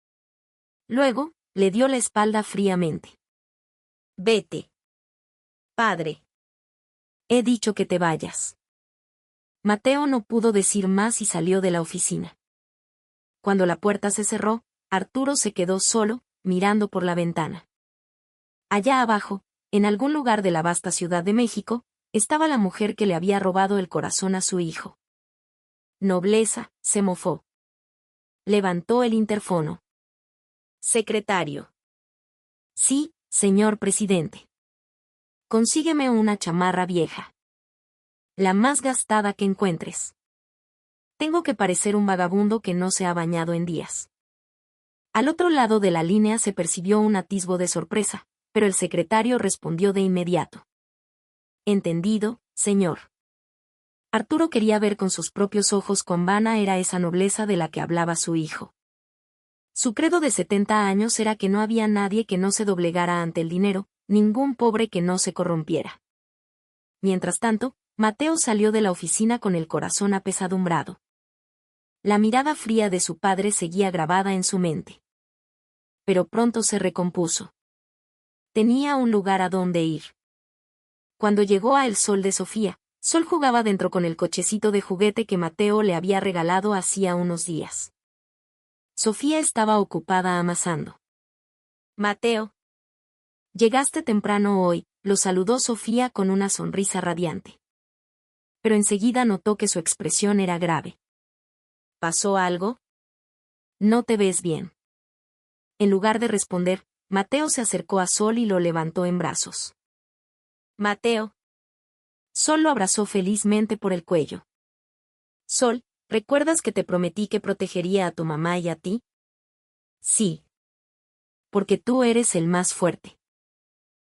Luego, le dio la espalda fríamente. Vete. Padre. He dicho que te vayas. Mateo no pudo decir más y salió de la oficina. Cuando la puerta se cerró, Arturo se quedó solo, mirando por la ventana. Allá abajo, en algún lugar de la vasta Ciudad de México, estaba la mujer que le había robado el corazón a su hijo. Nobleza, se mofó. Levantó el interfono. Secretario. Sí, señor presidente. Consígueme una chamarra vieja. La más gastada que encuentres. Tengo que parecer un vagabundo que no se ha bañado en días. Al otro lado de la línea se percibió un atisbo de sorpresa, pero el secretario respondió de inmediato. Entendido, señor. Arturo quería ver con sus propios ojos cuán vana era esa nobleza de la que hablaba su hijo. Su credo de 70 años era que no había nadie que no se doblegara ante el dinero, ningún pobre que no se corrompiera. Mientras tanto, Mateo salió de la oficina con el corazón apesadumbrado. La mirada fría de su padre seguía grabada en su mente. Pero pronto se recompuso. Tenía un lugar a donde ir. Cuando llegó a El Sol de Sofía, Sol jugaba dentro con el cochecito de juguete que Mateo le había regalado hacía unos días. Sofía estaba ocupada amasando. Mateo. Llegaste temprano hoy, lo saludó Sofía con una sonrisa radiante. pero enseguida notó que su expresión era grave. ¿Pasó algo? No te ves bien. En lugar de responder, Mateo se acercó a Sol y lo levantó en brazos. Mateo. Sol lo abrazó felizmente por el cuello. Sol, ¿recuerdas que te prometí que protegería a tu mamá y a ti? Sí. Porque tú eres el más fuerte.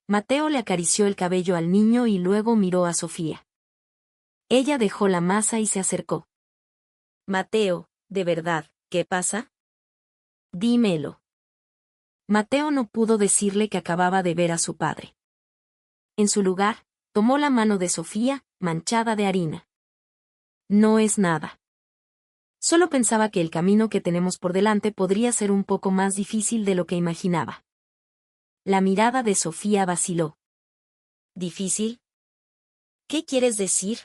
Mateo le acarició el cabello al niño y luego miró a Sofía. Ella dejó la masa y se acercó. Mateo, ¿de verdad, qué pasa? Dímelo. Mateo no pudo decirle que acababa de ver a su padre. En su lugar, tomó la mano de Sofía, manchada de harina. No es nada. Solo pensaba que el camino que tenemos por delante podría ser un poco más difícil de lo que imaginaba. La mirada de Sofía vaciló. ¿Difícil? ¿Qué quieres decir?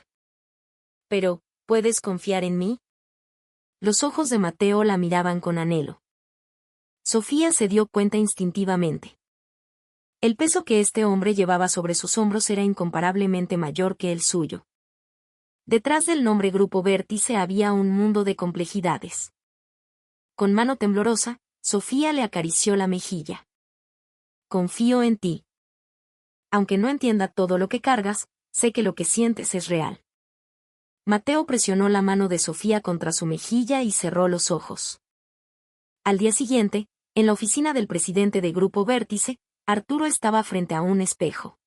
Pero, ¿puedes confiar en mí? Los ojos de Mateo la miraban con anhelo. Sofía se dio cuenta instintivamente. El peso que este hombre llevaba sobre sus hombros era incomparablemente mayor que el suyo. Detrás del nombre Grupo Vértice había un mundo de complejidades. Con mano temblorosa, Sofía le acarició la mejilla. Confío en ti. Aunque no entienda todo lo que cargas, sé que lo que sientes es real. Mateo presionó la mano de Sofía contra su mejilla y cerró los ojos. Al día siguiente, en la oficina del presidente de Grupo Vértice, Arturo estaba frente a un espejo.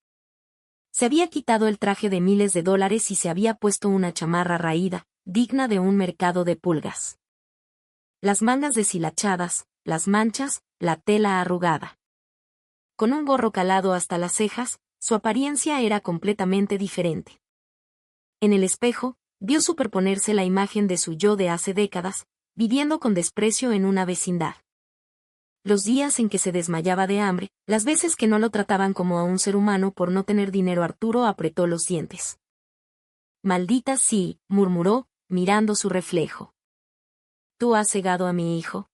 Se había quitado el traje de miles de dólares y se había puesto una chamarra raída, digna de un mercado de pulgas. Las mangas deshilachadas, las manchas, la tela arrugada. Con un gorro calado hasta las cejas, su apariencia era completamente diferente. En el espejo, vio superponerse la imagen de su yo de hace décadas, viviendo con desprecio en una vecindad. Los días en que se desmayaba de hambre, las veces que no lo trataban como a un ser humano por no tener dinero, Arturo apretó los dientes. Maldita sí, murmuró, mirando su reflejo. ¿Tú has cegado a mi hijo?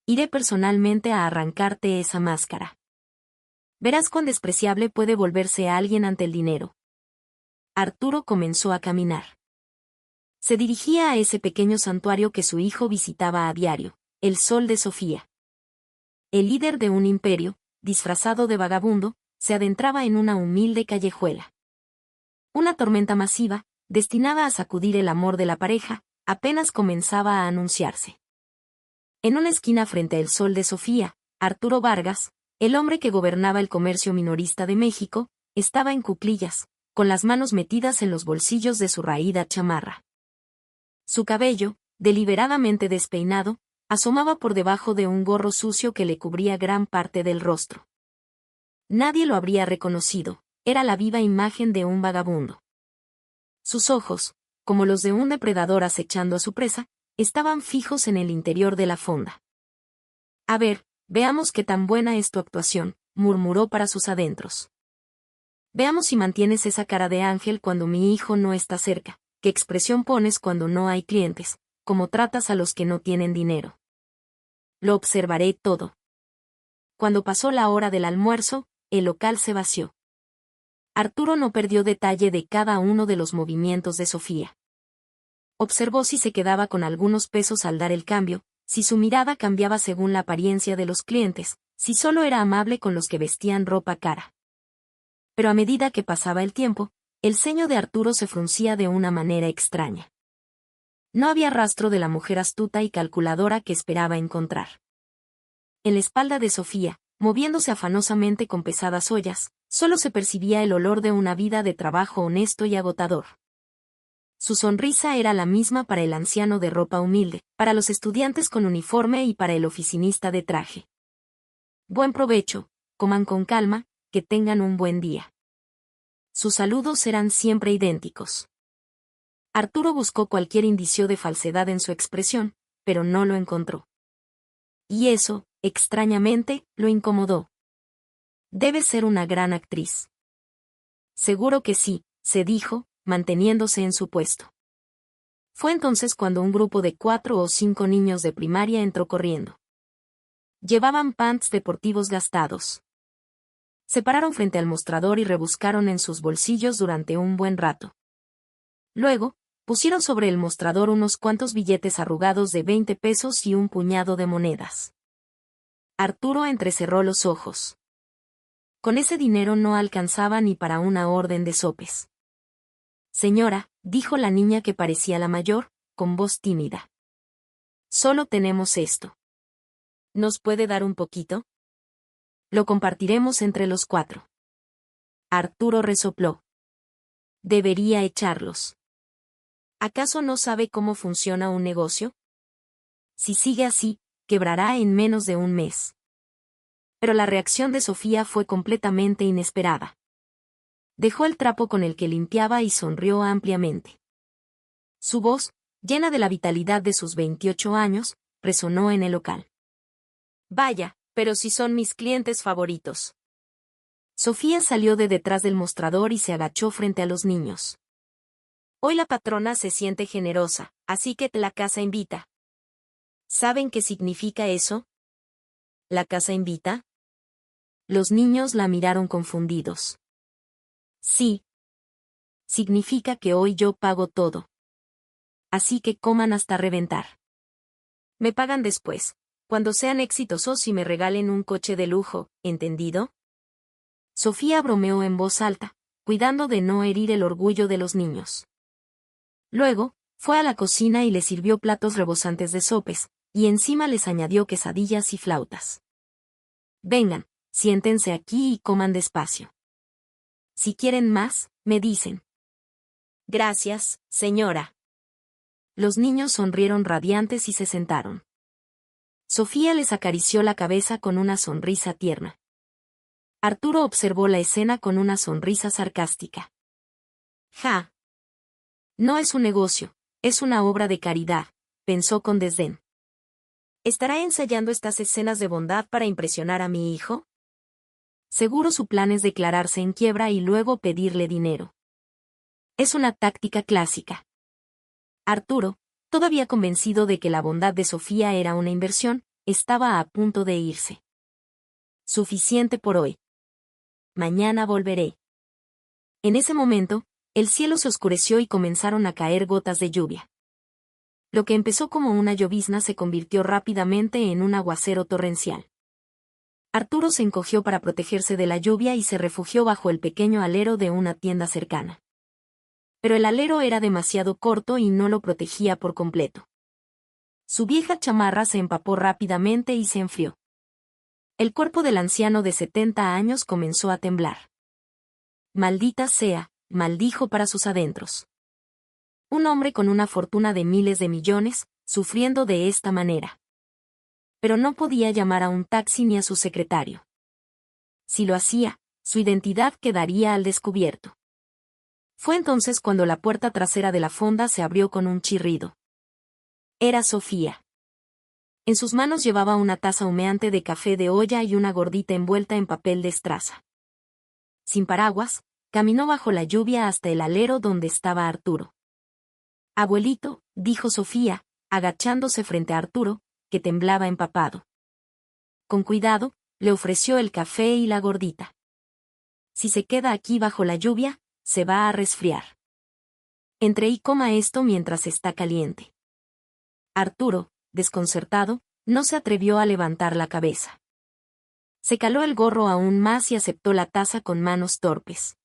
Iré personalmente a arrancarte esa máscara. Verás cuán despreciable puede volverse a alguien ante el dinero. Arturo comenzó a caminar. Se dirigía a ese pequeño santuario que su hijo visitaba a diario, el Sol de Sofía. El líder de un imperio, disfrazado de vagabundo, se adentraba en una humilde callejuela. Una tormenta masiva, destinada a sacudir el amor de la pareja, apenas comenzaba a anunciarse. En una esquina frente al Sol de Sofía, Arturo Vargas, el hombre que gobernaba el comercio minorista de México, estaba en cuclillas, con las manos metidas en los bolsillos de su raída chamarra. Su cabello, deliberadamente despeinado, asomaba por debajo de un gorro sucio que le cubría gran parte del rostro. Nadie lo habría reconocido, era la viva imagen de un vagabundo. Sus ojos, como los de un depredador acechando a su presa, estaban fijos en el interior de la fonda. A ver, veamos qué tan buena es tu actuación, murmuró para sus adentros. Veamos si mantienes esa cara de ángel cuando mi hijo no está cerca, qué expresión pones cuando no hay clientes, cómo tratas a los que no tienen dinero. Lo observaré todo. Cuando pasó la hora del almuerzo, el local se vació. Arturo no perdió detalle de cada uno de los movimientos de Sofía. Observó si se quedaba con algunos pesos al dar el cambio, si su mirada cambiaba según la apariencia de los clientes, si solo era amable con los que vestían ropa cara. Pero a medida que pasaba el tiempo, el ceño de Arturo se fruncía de una manera extraña. No había rastro de la mujer astuta y calculadora que esperaba encontrar. En la espalda de Sofía, moviéndose afanosamente con pesadas ollas, solo se percibía el olor de una vida de trabajo honesto y agotador. Su sonrisa era la misma para el anciano de ropa humilde, para los estudiantes con uniforme y para el oficinista de traje. Buen provecho, coman con calma, que tengan un buen día. Sus saludos eran siempre idénticos. Arturo buscó cualquier indicio de falsedad en su expresión, pero no lo encontró. Y eso, extrañamente, lo incomodó. Debe ser una gran actriz. Seguro que sí, se dijo, manteniéndose en su puesto. Fue entonces cuando un grupo de 4 o 5 niños de primaria entró corriendo. Llevaban pants deportivos gastados. Se pararon frente al mostrador y rebuscaron en sus bolsillos durante un buen rato. Luego, pusieron sobre el mostrador unos cuantos billetes arrugados de 20 pesos y un puñado de monedas. Arturo entrecerró los ojos. Con ese dinero no alcanzaba ni para una orden de sopes. Señora, dijo la niña que parecía la mayor, con voz tímida. Solo tenemos esto. ¿Nos puede dar un poquito? Lo compartiremos entre los 4. Arturo resopló. Debería echarlos. ¿Acaso no sabe cómo funciona un negocio? Si sigue así, quebrará en menos de un mes. Pero la reacción de Sofía fue completamente inesperada. Dejó el trapo con el que limpiaba y sonrió ampliamente. Su voz, llena de la vitalidad de sus 28 años, resonó en el local. Vaya, pero si son mis clientes favoritos. Sofía salió de detrás del mostrador y se agachó frente a los niños. Hoy la patrona se siente generosa, así que la casa invita. ¿Saben qué significa eso? ¿La casa invita? Los niños la miraron confundidos. Sí. Significa que hoy yo pago todo. Así que coman hasta reventar. Me pagan después, cuando sean exitosos y me regalen un coche de lujo, ¿entendido? Sofía bromeó en voz alta, cuidando de no herir el orgullo de los niños. Luego, fue a la cocina y les sirvió platos rebosantes de sopes, y encima les añadió quesadillas y flautas. Vengan, siéntense aquí y coman despacio. Si quieren más, me dicen. Gracias, señora. Los niños sonrieron radiantes y se sentaron. Sofía les acarició la cabeza con una sonrisa tierna. Arturo observó la escena con una sonrisa sarcástica. Ja. No es un negocio, es una obra de caridad, pensó con desdén. ¿Estará ensayando estas escenas de bondad para impresionar a mi hijo? Seguro su plan es declararse en quiebra y luego pedirle dinero. Es una táctica clásica. Arturo, todavía convencido de que la bondad de Sofía era una inversión, estaba a punto de irse. Suficiente por hoy. Mañana volveré. En ese momento, el cielo se oscureció y comenzaron a caer gotas de lluvia. Lo que empezó como una llovizna se convirtió rápidamente en un aguacero torrencial. Arturo se encogió para protegerse de la lluvia y se refugió bajo el pequeño alero de una tienda cercana. Pero el alero era demasiado corto y no lo protegía por completo. Su vieja chamarra se empapó rápidamente y se enfrió. El cuerpo del anciano de 70 años comenzó a temblar. Maldita sea, maldijo para sus adentros. Un hombre con una fortuna de miles de millones, sufriendo de esta manera. Pero no podía llamar a un taxi ni a su secretario. Si lo hacía, su identidad quedaría al descubierto. Fue entonces cuando la puerta trasera de la fonda se abrió con un chirrido. Era Sofía. En sus manos llevaba una taza humeante de café de olla y una gordita envuelta en papel de estraza. Sin paraguas, caminó bajo la lluvia hasta el alero donde estaba Arturo. Abuelito, dijo Sofía, agachándose frente a Arturo, que temblaba empapado. Con cuidado, le ofreció el café y la gordita. Si se queda aquí bajo la lluvia, se va a resfriar. Entre y coma esto mientras está caliente. Arturo, desconcertado, no se atrevió a levantar la cabeza. Se caló el gorro aún más y aceptó la taza con manos torpes.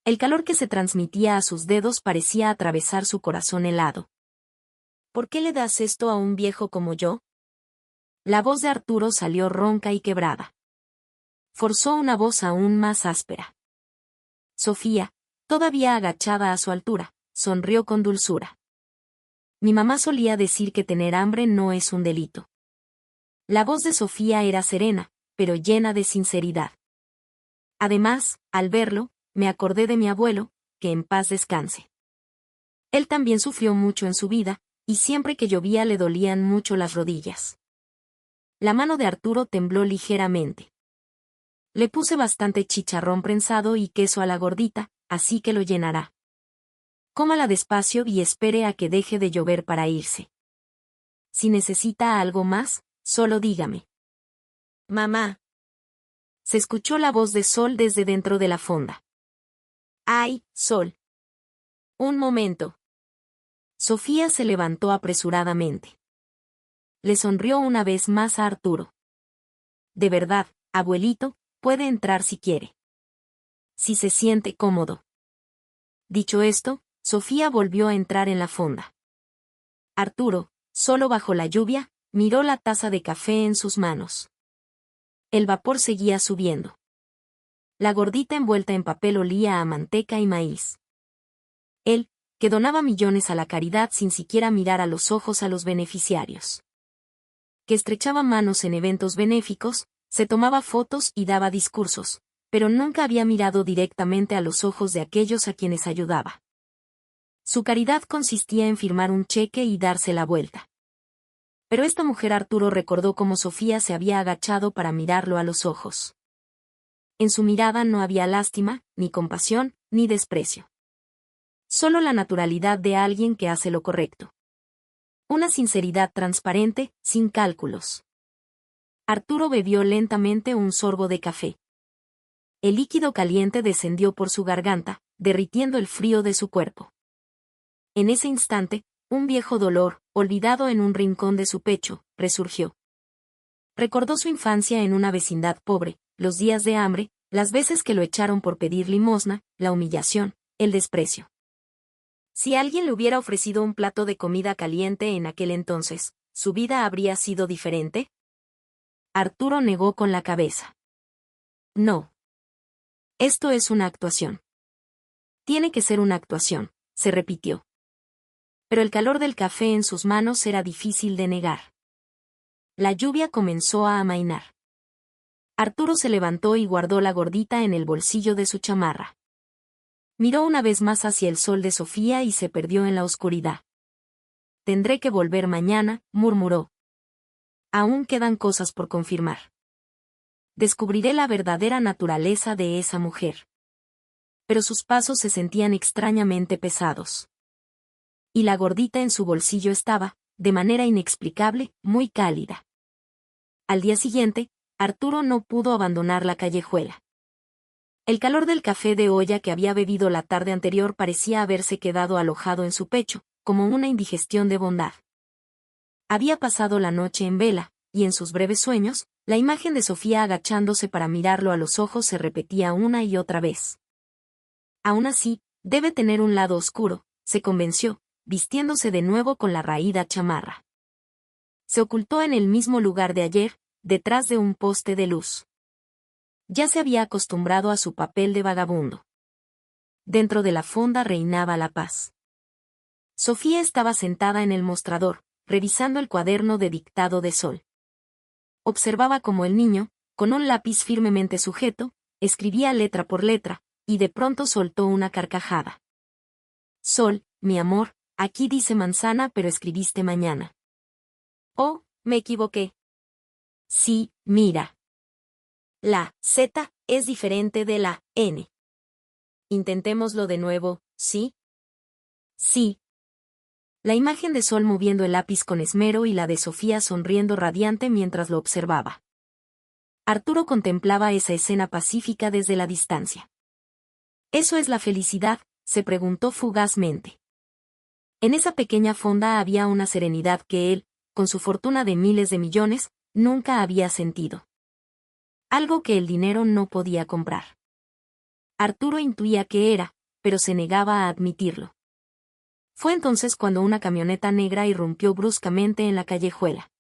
El calor que se transmitía a sus dedos parecía atravesar su corazón helado. ¿Por qué le das esto a un viejo como yo? La voz de Arturo salió ronca y quebrada. Forzó una voz aún más áspera. Sofía, todavía agachada a su altura, sonrió con dulzura. Mi mamá solía decir que tener hambre no es un delito. La voz de Sofía era serena, pero llena de sinceridad. Además, al verlo, me acordé de mi abuelo, que en paz descanse. Él también sufrió mucho en su vida, y siempre que llovía le dolían mucho las rodillas. La mano de Arturo tembló ligeramente. Le puse bastante chicharrón prensado y queso a la gordita, así que lo llenará. Cómala despacio y espere a que deje de llover para irse. Si necesita algo más, solo dígame. Mamá. Se escuchó la voz de Sol desde dentro de la fonda. ¡Ay, Sol! Un momento. Sofía se levantó apresuradamente. Le sonrió una vez más a Arturo. De verdad, abuelito, puede entrar si quiere. Si se siente cómodo. Dicho esto, Sofía volvió a entrar en la fonda. Arturo, solo bajo la lluvia, miró la taza de café en sus manos. El vapor seguía subiendo. La gordita envuelta en papel olía a manteca y maíz. Él, que donaba millones a la caridad sin siquiera mirar a los ojos a los beneficiarios. Que estrechaba manos en eventos benéficos, se tomaba fotos y daba discursos, pero nunca había mirado directamente a los ojos de aquellos a quienes ayudaba. Su caridad consistía en firmar un cheque y darse la vuelta. Pero esta mujer Arturo recordó cómo Sofía se había agachado para mirarlo a los ojos. En su mirada no había lástima, ni compasión, ni desprecio. Solo la naturalidad de alguien que hace lo correcto. Una sinceridad transparente, sin cálculos. Arturo bebió lentamente un sorbo de café. El líquido caliente descendió por su garganta, derritiendo el frío de su cuerpo. En ese instante, un viejo dolor, olvidado en un rincón de su pecho, resurgió. Recordó su infancia en una vecindad pobre, los días de hambre, las veces que lo echaron por pedir limosna, la humillación, el desprecio. Si alguien le hubiera ofrecido un plato de comida caliente en aquel entonces, ¿su vida habría sido diferente? Arturo negó con la cabeza. No. Esto es una actuación. Tiene que ser una actuación, se repitió. Pero el calor del café en sus manos era difícil de negar. La lluvia comenzó a amainar. Arturo se levantó y guardó la gordita en el bolsillo de su chamarra. Miró una vez más hacia el sol de Sofía y se perdió en la oscuridad. Tendré que volver mañana, murmuró. Aún quedan cosas por confirmar. Descubriré la verdadera naturaleza de esa mujer. Pero sus pasos se sentían extrañamente pesados. Y la gordita en su bolsillo estaba, de manera inexplicable, muy cálida. Al día siguiente, Arturo no pudo abandonar la callejuela. El calor del café de olla que había bebido la tarde anterior parecía haberse quedado alojado en su pecho, como una indigestión de bondad. Había pasado la noche en vela, y en sus breves sueños, la imagen de Sofía agachándose para mirarlo a los ojos se repetía una y otra vez. Aún así, debe tener un lado oscuro, se convenció, vistiéndose de nuevo con la raída chamarra. Se ocultó en el mismo lugar de ayer, detrás de un poste de luz. Ya se había acostumbrado a su papel de vagabundo. Dentro de la fonda reinaba la paz. Sofía estaba sentada en el mostrador, revisando el cuaderno de dictado de Sol. Observaba cómo el niño, con un lápiz firmemente sujeto, escribía letra por letra, y de pronto soltó una carcajada. Sol, mi amor, aquí dice manzana pero escribiste mañana. Oh, me equivoqué. Sí, mira. La Z es diferente de la N. Intentémoslo de nuevo, ¿sí? Sí. La imagen de Sol moviendo el lápiz con esmero y la de Sofía sonriendo radiante mientras lo observaba. Arturo contemplaba esa escena pacífica desde la distancia. ¿Eso es la felicidad?, se preguntó fugazmente. En esa pequeña fonda había una serenidad que él, con su fortuna de miles de millones, nunca había sentido. Algo que el dinero no podía comprar. Arturo intuía que era, pero se negaba a admitirlo. Fue entonces cuando una camioneta negra irrumpió bruscamente en la callejuela.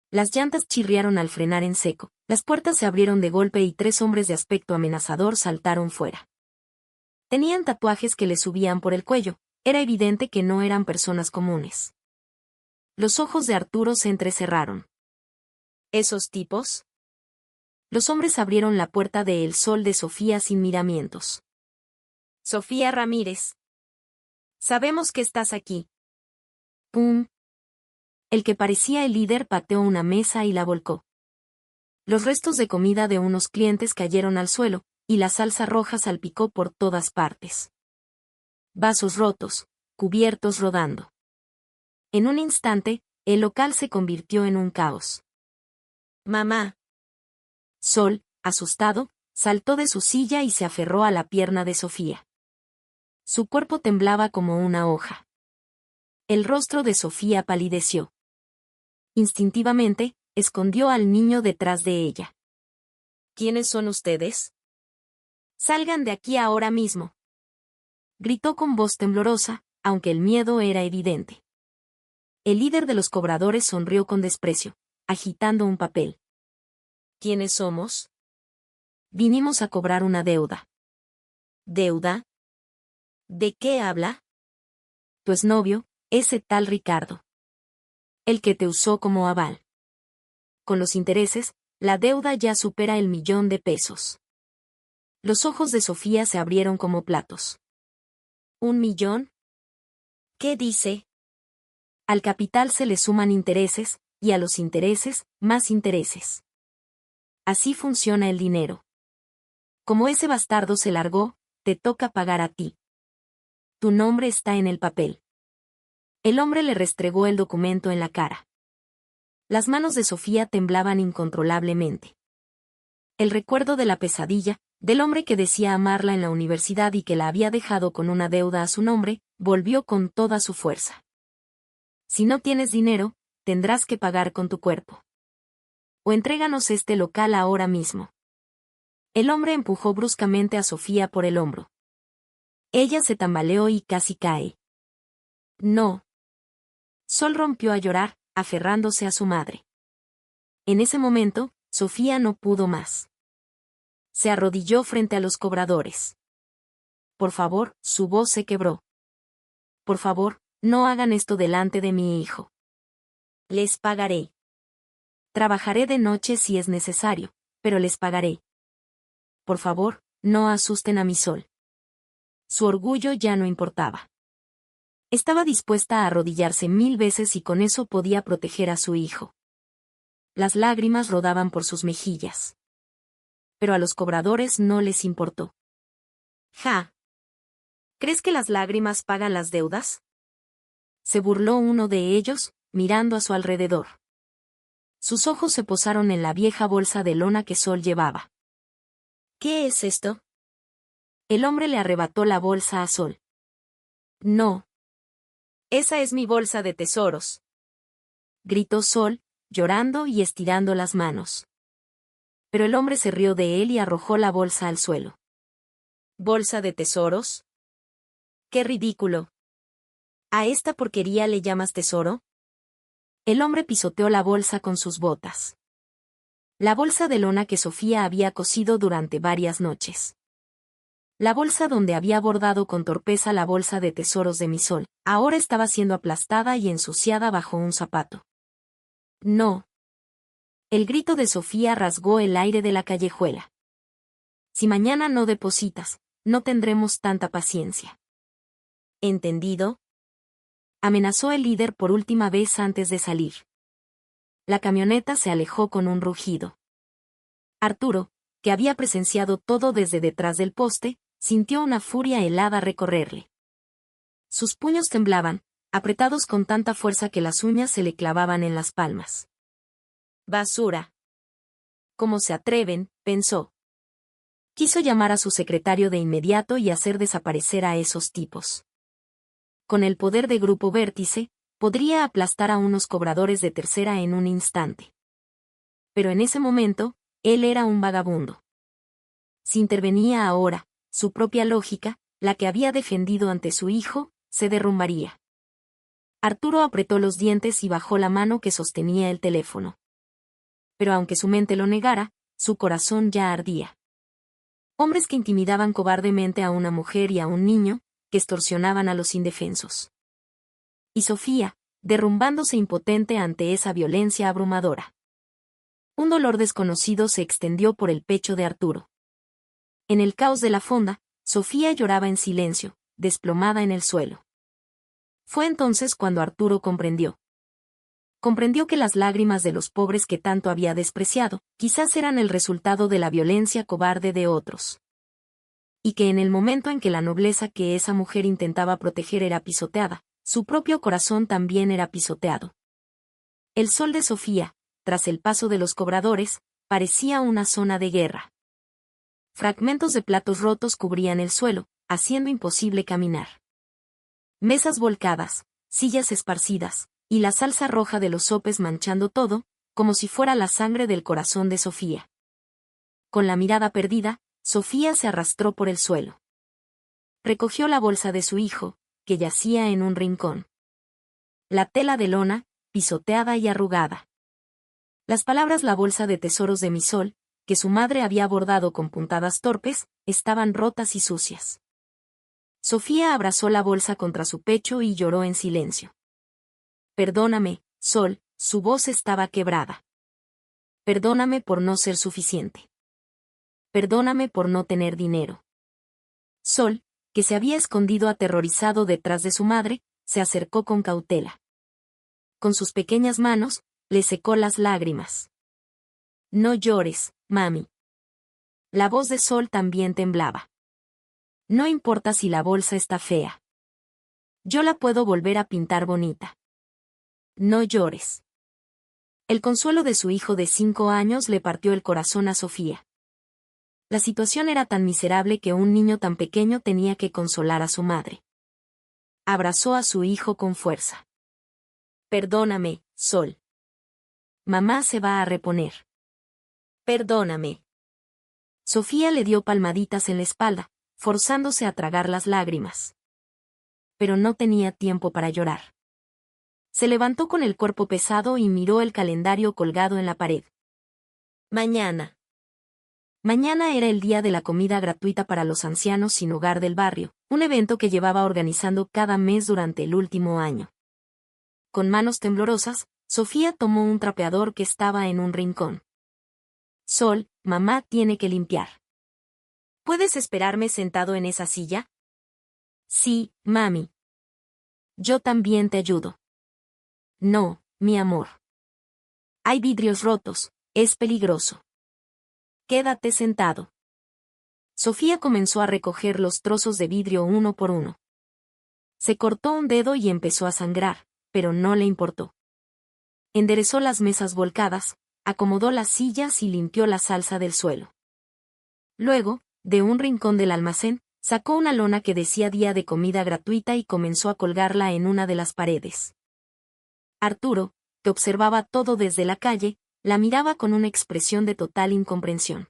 Las llantas chirriaron al frenar en seco, las puertas se abrieron de golpe y 3 hombres de aspecto amenazador saltaron fuera. Tenían tatuajes que les subían por el cuello, era evidente que no eran personas comunes. Los ojos de Arturo se entrecerraron. ¿Esos tipos? Los hombres abrieron la puerta de El Sol de Sofía sin miramientos. Sofía Ramírez. Sabemos que estás aquí. ¡Pum! El que parecía el líder pateó una mesa y la volcó. Los restos de comida de unos clientes cayeron al suelo, y la salsa roja salpicó por todas partes. Vasos rotos, cubiertos rodando. En un instante, el local se convirtió en un caos. Mamá. Sol, asustado, saltó de su silla y se aferró a la pierna de Sofía. Su cuerpo temblaba como una hoja. El rostro de Sofía palideció. Instintivamente, escondió al niño detrás de ella. ¿Quiénes son ustedes? Salgan de aquí ahora mismo. Gritó con voz temblorosa, aunque el miedo era evidente. El líder de los cobradores sonrió con desprecio, agitando un papel. ¿Quiénes somos? Vinimos a cobrar una deuda. ¿Deuda? ¿De qué habla? Tu exnovio, ese tal Ricardo. El que te usó como aval. Con los intereses, la deuda ya supera el 1.000.000 de pesos. Los ojos de Sofía se abrieron como platos. ¿1.000.000? ¿Qué dice? Al capital se le suman intereses, y a los intereses, más intereses. Así funciona el dinero. Como ese bastardo se largó, te toca pagar a ti. Tu nombre está en el papel. El hombre le restregó el documento en la cara. Las manos de Sofía temblaban incontrolablemente. El recuerdo de la pesadilla, del hombre que decía amarla en la universidad y que la había dejado con una deuda a su nombre, volvió con toda su fuerza. Si no tienes dinero, tendrás que pagar con tu cuerpo. O entréganos este local ahora mismo. El hombre empujó bruscamente a Sofía por el hombro. Ella se tambaleó y casi cae. No. Sol rompió a llorar, aferrándose a su madre. En ese momento, Sofía no pudo más. Se arrodilló frente a los cobradores. Por favor, su voz se quebró. Por favor, no hagan esto delante de mi hijo. Les pagaré. Trabajaré de noche si es necesario, pero les pagaré. Por favor, no asusten a mi Sol. Su orgullo ya no importaba. Estaba dispuesta a arrodillarse 1000 veces y con eso podía proteger a su hijo. Las lágrimas rodaban por sus mejillas. Pero a los cobradores no les importó. «Ja. ¿Crees que las lágrimas pagan las deudas?», se burló uno de ellos, mirando a su alrededor. Sus ojos se posaron en la vieja bolsa de lona que Sol llevaba. «¿Qué es esto?». El hombre le arrebató la bolsa a Sol. «No. Esa es mi bolsa de tesoros», gritó Sol, llorando y estirando las manos. Pero el hombre se rió de él y arrojó la bolsa al suelo. «¿Bolsa de tesoros? ¡Qué ridículo! ¿A esta porquería le llamas tesoro?». El hombre pisoteó la bolsa con sus botas. La bolsa de lona que Sofía había cosido durante varias noches. La bolsa donde había bordado con torpeza la bolsa de tesoros de mi Sol, ahora estaba siendo aplastada y ensuciada bajo un zapato. «No». El grito de Sofía rasgó el aire de la callejuela. «Si mañana no depositas, no tendremos tanta paciencia». «¿Entendido?», amenazó el líder por última vez antes de salir. La camioneta se alejó con un rugido. Arturo, que había presenciado todo desde detrás del poste, sintió una furia helada recorrerle. Sus puños temblaban, apretados con tanta fuerza que las uñas se le clavaban en las palmas. «Basura. ¿Cómo se atreven?», pensó. Quiso llamar a su secretario de inmediato y hacer desaparecer a esos tipos. Con el poder de Grupo Vértice, podría aplastar a unos cobradores de tercera en un instante. Pero en ese momento, él era un vagabundo. Si intervenía ahora, su propia lógica, la que había defendido ante su hijo, se derrumbaría. Arturo apretó los dientes y bajó la mano que sostenía el teléfono. Pero aunque su mente lo negara, su corazón ya ardía. Hombres que intimidaban cobardemente a una mujer y a un niño, que extorsionaban a los indefensos. Y Sofía, derrumbándose impotente ante esa violencia abrumadora. Un dolor desconocido se extendió por el pecho de Arturo. En el caos de la fonda, Sofía lloraba en silencio, desplomada en el suelo. Fue entonces cuando Arturo comprendió. Comprendió que las lágrimas de los pobres que tanto había despreciado, quizás eran el resultado de la violencia cobarde de otros. Y que en el momento en que la nobleza que esa mujer intentaba proteger era pisoteada, su propio corazón también era pisoteado. El Sol de Sofía, tras el paso de los cobradores, parecía una zona de guerra. Fragmentos de platos rotos cubrían el suelo, haciendo imposible caminar. Mesas volcadas, sillas esparcidas, y la salsa roja de los sopes manchando todo, como si fuera la sangre del corazón de Sofía. Con la mirada perdida, Sofía se arrastró por el suelo. Recogió la bolsa de su hijo, que yacía en un rincón. La tela de lona, pisoteada y arrugada. Las palabras "la bolsa de tesoros de mi sol", que su madre había bordado con puntadas torpes, estaban rotas y sucias. Sofía abrazó la bolsa contra su pecho y lloró en silencio. Perdóname, Sol, su voz estaba quebrada. Perdóname por no ser suficiente. Perdóname por no tener dinero. Sol, que se había escondido aterrorizado detrás de su madre, se acercó con cautela. Con sus pequeñas manos, le secó las lágrimas. No llores, mami. La voz de Sol también temblaba. No importa si la bolsa está fea. Yo la puedo volver a pintar bonita. No llores. El consuelo de su hijo de 5 años le partió el corazón a Sofía. La situación era tan miserable que un niño tan pequeño tenía que consolar a su madre. Abrazó a su hijo con fuerza. Perdóname, Sol. Mamá se va a reponer. Perdóname. Sofía le dio palmaditas en la espalda, forzándose a tragar las lágrimas. Pero no tenía tiempo para llorar. Se levantó con el cuerpo pesado y miró el calendario colgado en la pared. Mañana. Mañana era el día de la comida gratuita para los ancianos sin hogar del barrio, un evento que llevaba organizando cada mes durante el último año. Con manos temblorosas, Sofía tomó un trapeador que estaba en un rincón. Sol, mamá tiene que limpiar. ¿Puedes esperarme sentado en esa silla? Sí, mami. Yo también te ayudo. No, mi amor. Hay vidrios rotos, es peligroso. Quédate sentado. Sofía comenzó a recoger los trozos de vidrio uno por uno. Se cortó un dedo y empezó a sangrar, pero no le importó. Enderezó las mesas volcadas, acomodó las sillas y limpió la salsa del suelo. Luego, de un rincón del almacén, sacó una lona que decía día de comida gratuita y comenzó a colgarla en una de las paredes. Arturo, que observaba todo desde la calle, la miraba con una expresión de total incomprensión.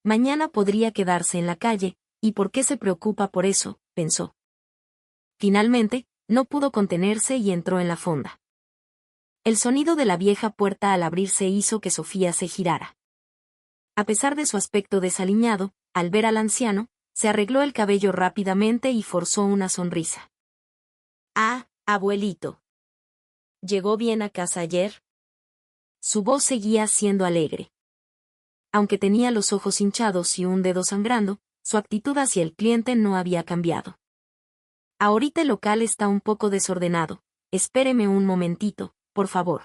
Mañana podría quedarse en la calle, ¿y por qué se preocupa por eso?, pensó. Finalmente, no pudo contenerse y entró en la fonda. El sonido de la vieja puerta al abrirse hizo que Sofía se girara. A pesar de su aspecto desaliñado, al ver al anciano, se arregló el cabello rápidamente y forzó una sonrisa. Ah, abuelito. ¿Llegó bien a casa ayer? Su voz seguía siendo alegre. Aunque tenía los ojos hinchados y un dedo sangrando, su actitud hacia el cliente no había cambiado. Ahorita el local está un poco desordenado, espéreme un momentito, por favor.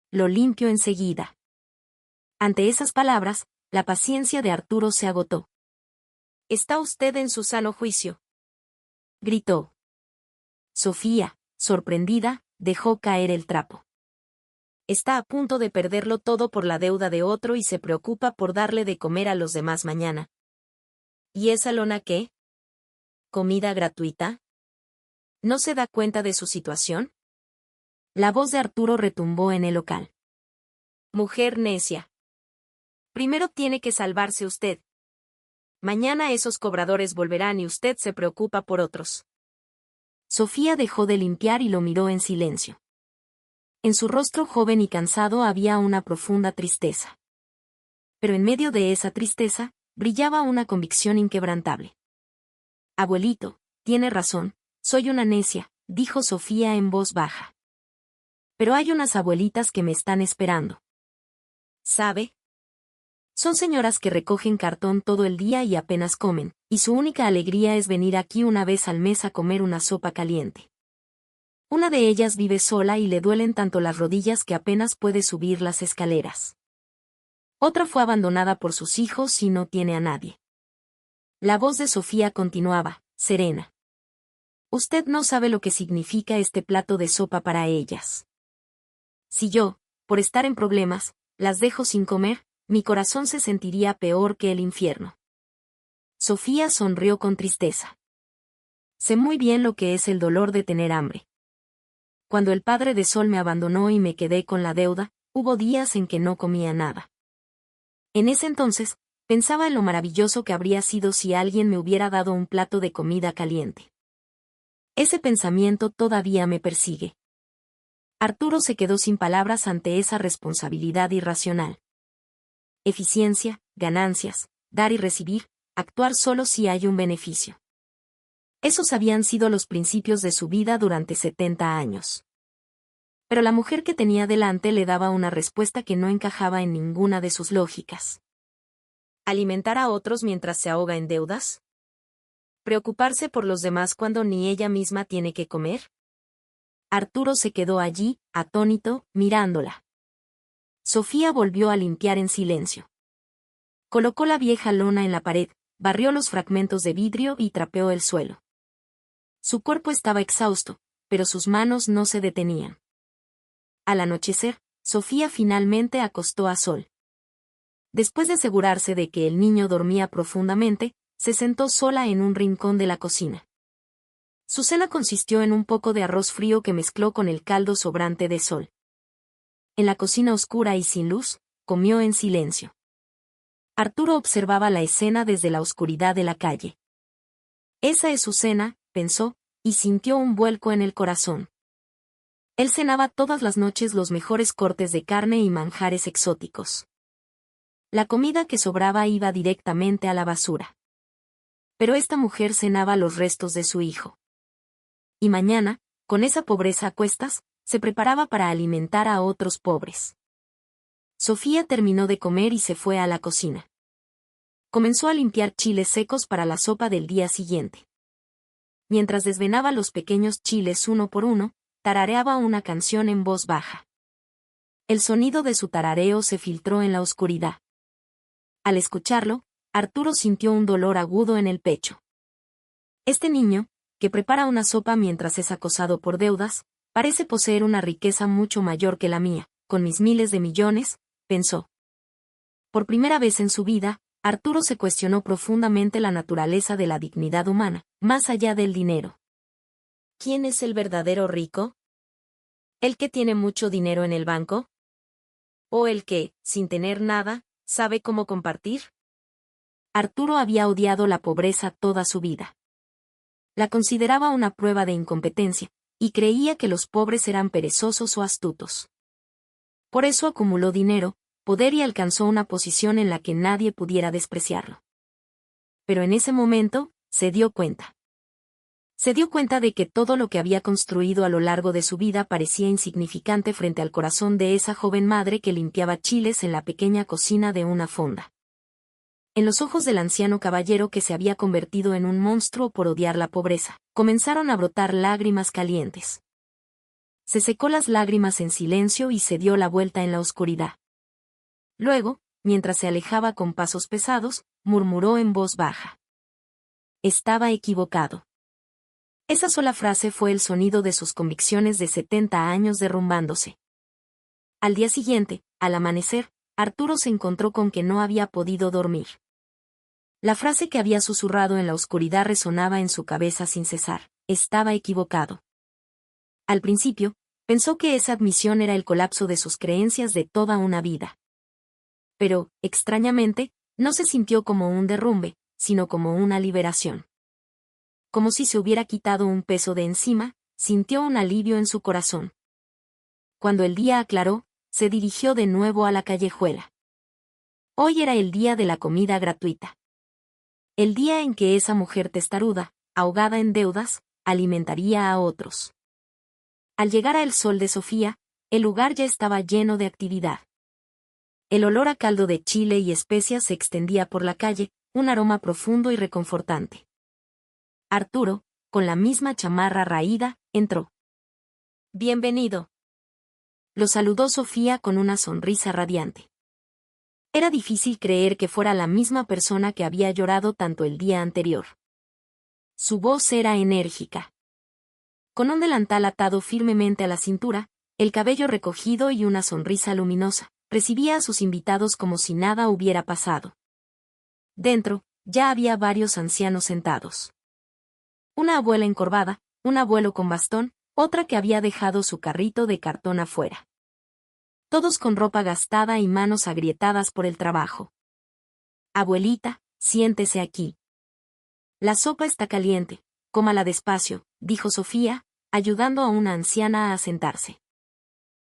Lo limpio enseguida. Ante esas palabras, la paciencia de Arturo se agotó. ¿Está usted en su sano juicio?, gritó. Sofía, sorprendida, dejó caer el trapo. Está a punto de perderlo todo por la deuda de otro y se preocupa por darle de comer a los demás mañana. ¿Y esa lona qué? ¿Comida gratuita? ¿No se da cuenta de su situación? La voz de Arturo retumbó en el local. Mujer necia. Primero tiene que salvarse usted. Mañana esos cobradores volverán y usted se preocupa por otros. Sofía dejó de limpiar y lo miró en silencio. En su rostro joven y cansado había una profunda tristeza. Pero en medio de esa tristeza, brillaba una convicción inquebrantable. Abuelito, tiene razón, soy una necia, dijo Sofía en voz baja. Pero hay unas abuelitas que me están esperando. ¿Sabe? Son señoras que recogen cartón todo el día y apenas comen, y su única alegría es venir aquí una vez al mes a comer una sopa caliente. Una de ellas vive sola y le duelen tanto las rodillas que apenas puede subir las escaleras. Otra fue abandonada por sus hijos y no tiene a nadie. La voz de Sofía continuaba, serena. Usted no sabe lo que significa este plato de sopa para ellas. Si yo, por estar en problemas, las dejo sin comer, mi corazón se sentiría peor que el infierno. Sofía sonrió con tristeza. Sé muy bien lo que es el dolor de tener hambre. Cuando el padre de Sol me abandonó y me quedé con la deuda, hubo días en que no comía nada. En ese entonces, pensaba en lo maravilloso que habría sido si alguien me hubiera dado un plato de comida caliente. Ese pensamiento todavía me persigue. Arturo se quedó sin palabras ante esa responsabilidad irracional. Eficiencia, ganancias, dar y recibir, actuar solo si hay un beneficio. Esos habían sido los principios de su vida durante 70 años. Pero la mujer que tenía delante le daba una respuesta que no encajaba en ninguna de sus lógicas. ¿Alimentar a otros mientras se ahoga en deudas? ¿Preocuparse por los demás cuando ni ella misma tiene que comer? Arturo se quedó allí, atónito, mirándola. Sofía volvió a limpiar en silencio. Colocó la vieja lona en la pared, barrió los fragmentos de vidrio y trapeó el suelo. Su cuerpo estaba exhausto, pero sus manos no se detenían. Al anochecer, Sofía finalmente acostó a Sol. Después de asegurarse de que el niño dormía profundamente, se sentó sola en un rincón de la cocina. Su cena consistió en un poco de arroz frío que mezcló con el caldo sobrante de Sol. En la cocina oscura y sin luz, comió en silencio. Arturo observaba la escena desde la oscuridad de la calle. Esa es su cena, pensó, y sintió un vuelco en el corazón. Él cenaba todas las noches los mejores cortes de carne y manjares exóticos. La comida que sobraba iba directamente a la basura. Pero esta mujer cenaba los restos de su hijo. Y mañana, con esa pobreza a cuestas, se preparaba para alimentar a otros pobres. Sofía terminó de comer y se fue a la cocina. Comenzó a limpiar chiles secos para la sopa del día siguiente. Mientras desvenaba los pequeños chiles uno por uno, tarareaba una canción en voz baja. El sonido de su tarareo se filtró en la oscuridad. Al escucharlo, Arturo sintió un dolor agudo en el pecho. Este niño, que prepara una sopa mientras es acosado por deudas, parece poseer una riqueza mucho mayor que la mía, con mis miles de millones, pensó. Por primera vez en su vida, Arturo se cuestionó profundamente la naturaleza de la dignidad humana, más allá del dinero. ¿Quién es el verdadero rico? ¿El que tiene mucho dinero en el banco? ¿O el que, sin tener nada, sabe cómo compartir? Arturo había odiado la pobreza toda su vida. La consideraba una prueba de incompetencia, y creía que los pobres eran perezosos o astutos. Por eso acumuló dinero, poder y alcanzó una posición en la que nadie pudiera despreciarlo. Pero en ese momento, se dio cuenta. Se dio cuenta de que todo lo que había construido a lo largo de su vida parecía insignificante frente al corazón de esa joven madre que limpiaba chiles en la pequeña cocina de una fonda. En los ojos del anciano caballero que se había convertido en un monstruo por odiar la pobreza, comenzaron a brotar lágrimas calientes. Se secó las lágrimas en silencio y se dio la vuelta en la oscuridad. Luego, mientras se alejaba con pasos pesados, murmuró en voz baja. Estaba equivocado. Esa sola frase fue el sonido de sus convicciones de 70 años derrumbándose. Al día siguiente, al amanecer, Arturo se encontró con que no había podido dormir. La frase que había susurrado en la oscuridad resonaba en su cabeza sin cesar. Estaba equivocado. Al principio, pensó que esa admisión era el colapso de sus creencias de toda una vida. Pero, extrañamente, no se sintió como un derrumbe, sino como una liberación. Como si se hubiera quitado un peso de encima, sintió un alivio en su corazón. Cuando el día aclaró, se dirigió de nuevo a la callejuela. Hoy era el día de la comida gratuita. El día en que esa mujer testaruda, ahogada en deudas, alimentaría a otros. Al llegar al Sol de Sofía, el lugar ya estaba lleno de actividad. El olor a caldo de chile y especias se extendía por la calle, un aroma profundo y reconfortante. Arturo, con la misma chamarra raída, entró. Bienvenido. Lo saludó Sofía con una sonrisa radiante. Era difícil creer que fuera la misma persona que había llorado tanto el día anterior. Su voz era enérgica. Con un delantal atado firmemente a la cintura, el cabello recogido y una sonrisa luminosa, recibía a sus invitados como si nada hubiera pasado. Dentro, ya había varios ancianos sentados. Una abuela encorvada, un abuelo con bastón, otra que había dejado su carrito de cartón afuera. Todos con ropa gastada y manos agrietadas por el trabajo. Abuelita, siéntese aquí. La sopa está caliente, cómala despacio, dijo Sofía, ayudando a una anciana a sentarse.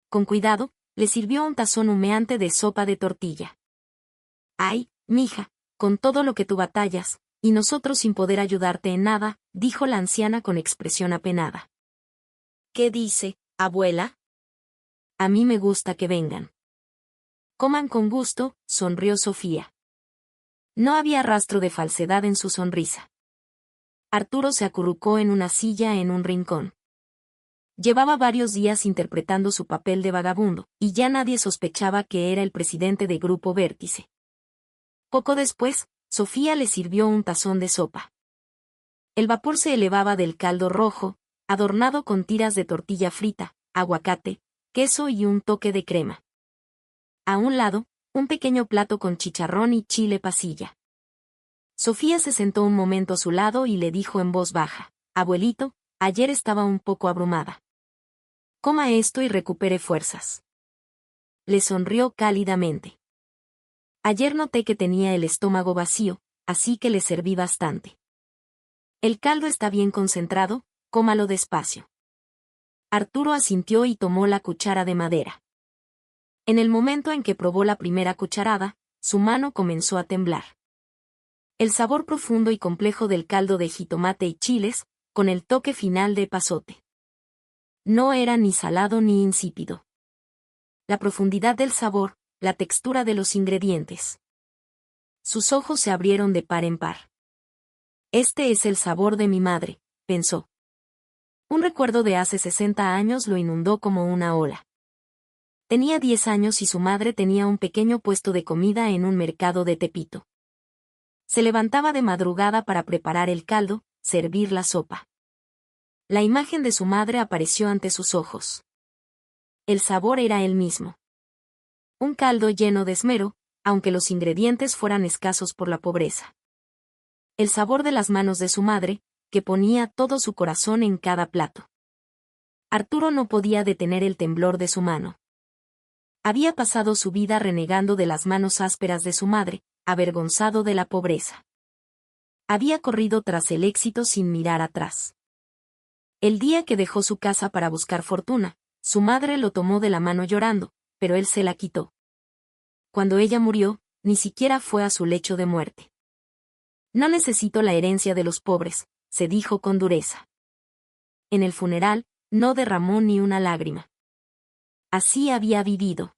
Con cuidado, le sirvió un tazón humeante de sopa de tortilla. Ay, mija, con todo lo que tú batallas, y nosotros sin poder ayudarte en nada, dijo la anciana con expresión apenada. ¿Qué dice, abuela? A mí me gusta que vengan. Coman con gusto, sonrió Sofía. No había rastro de falsedad en su sonrisa. Arturo se acurrucó en una silla en un rincón. Llevaba varios días interpretando su papel de vagabundo, y ya nadie sospechaba que era el presidente de Grupo Vértice. Poco después, Sofía le sirvió un tazón de sopa. El vapor se elevaba del caldo rojo, adornado con tiras de tortilla frita, aguacate, queso y un toque de crema. A un lado, un pequeño plato con chicharrón y chile pasilla. Sofía se sentó un momento a su lado y le dijo en voz baja, abuelito, ayer estaba un poco abrumada. Coma esto y recupere fuerzas. Le sonrió cálidamente. Ayer noté que tenía el estómago vacío, así que le serví bastante. El caldo está bien concentrado, cómalo despacio. Arturo asintió y tomó la cuchara de madera. En el momento en que probó la primera cucharada, su mano comenzó a temblar. El sabor profundo y complejo del caldo de jitomate y chiles, con el toque final de epazote. No era ni salado ni insípido. La profundidad del sabor, la textura de los ingredientes. Sus ojos se abrieron de par en par. Este es el sabor de mi madre, pensó. Un recuerdo de hace 60 años lo inundó como una ola. Tenía 10 años y su madre tenía un pequeño puesto de comida en un mercado de Tepito. Se levantaba de madrugada para preparar el caldo, servir la sopa. La imagen de su madre apareció ante sus ojos. El sabor era el mismo. Un caldo lleno de esmero, aunque los ingredientes fueran escasos por la pobreza. El sabor de las manos de su madre, que ponía todo su corazón en cada plato. Arturo no podía detener el temblor de su mano. Había pasado su vida renegando de las manos ásperas de su madre, avergonzado de la pobreza. Había corrido tras el éxito sin mirar atrás. El día que dejó su casa para buscar fortuna, su madre lo tomó de la mano llorando, pero él se la quitó. Cuando ella murió, ni siquiera fue a su lecho de muerte. No necesito la herencia de los pobres, se dijo con dureza. En el funeral, no derramó ni una lágrima. Así había vivido.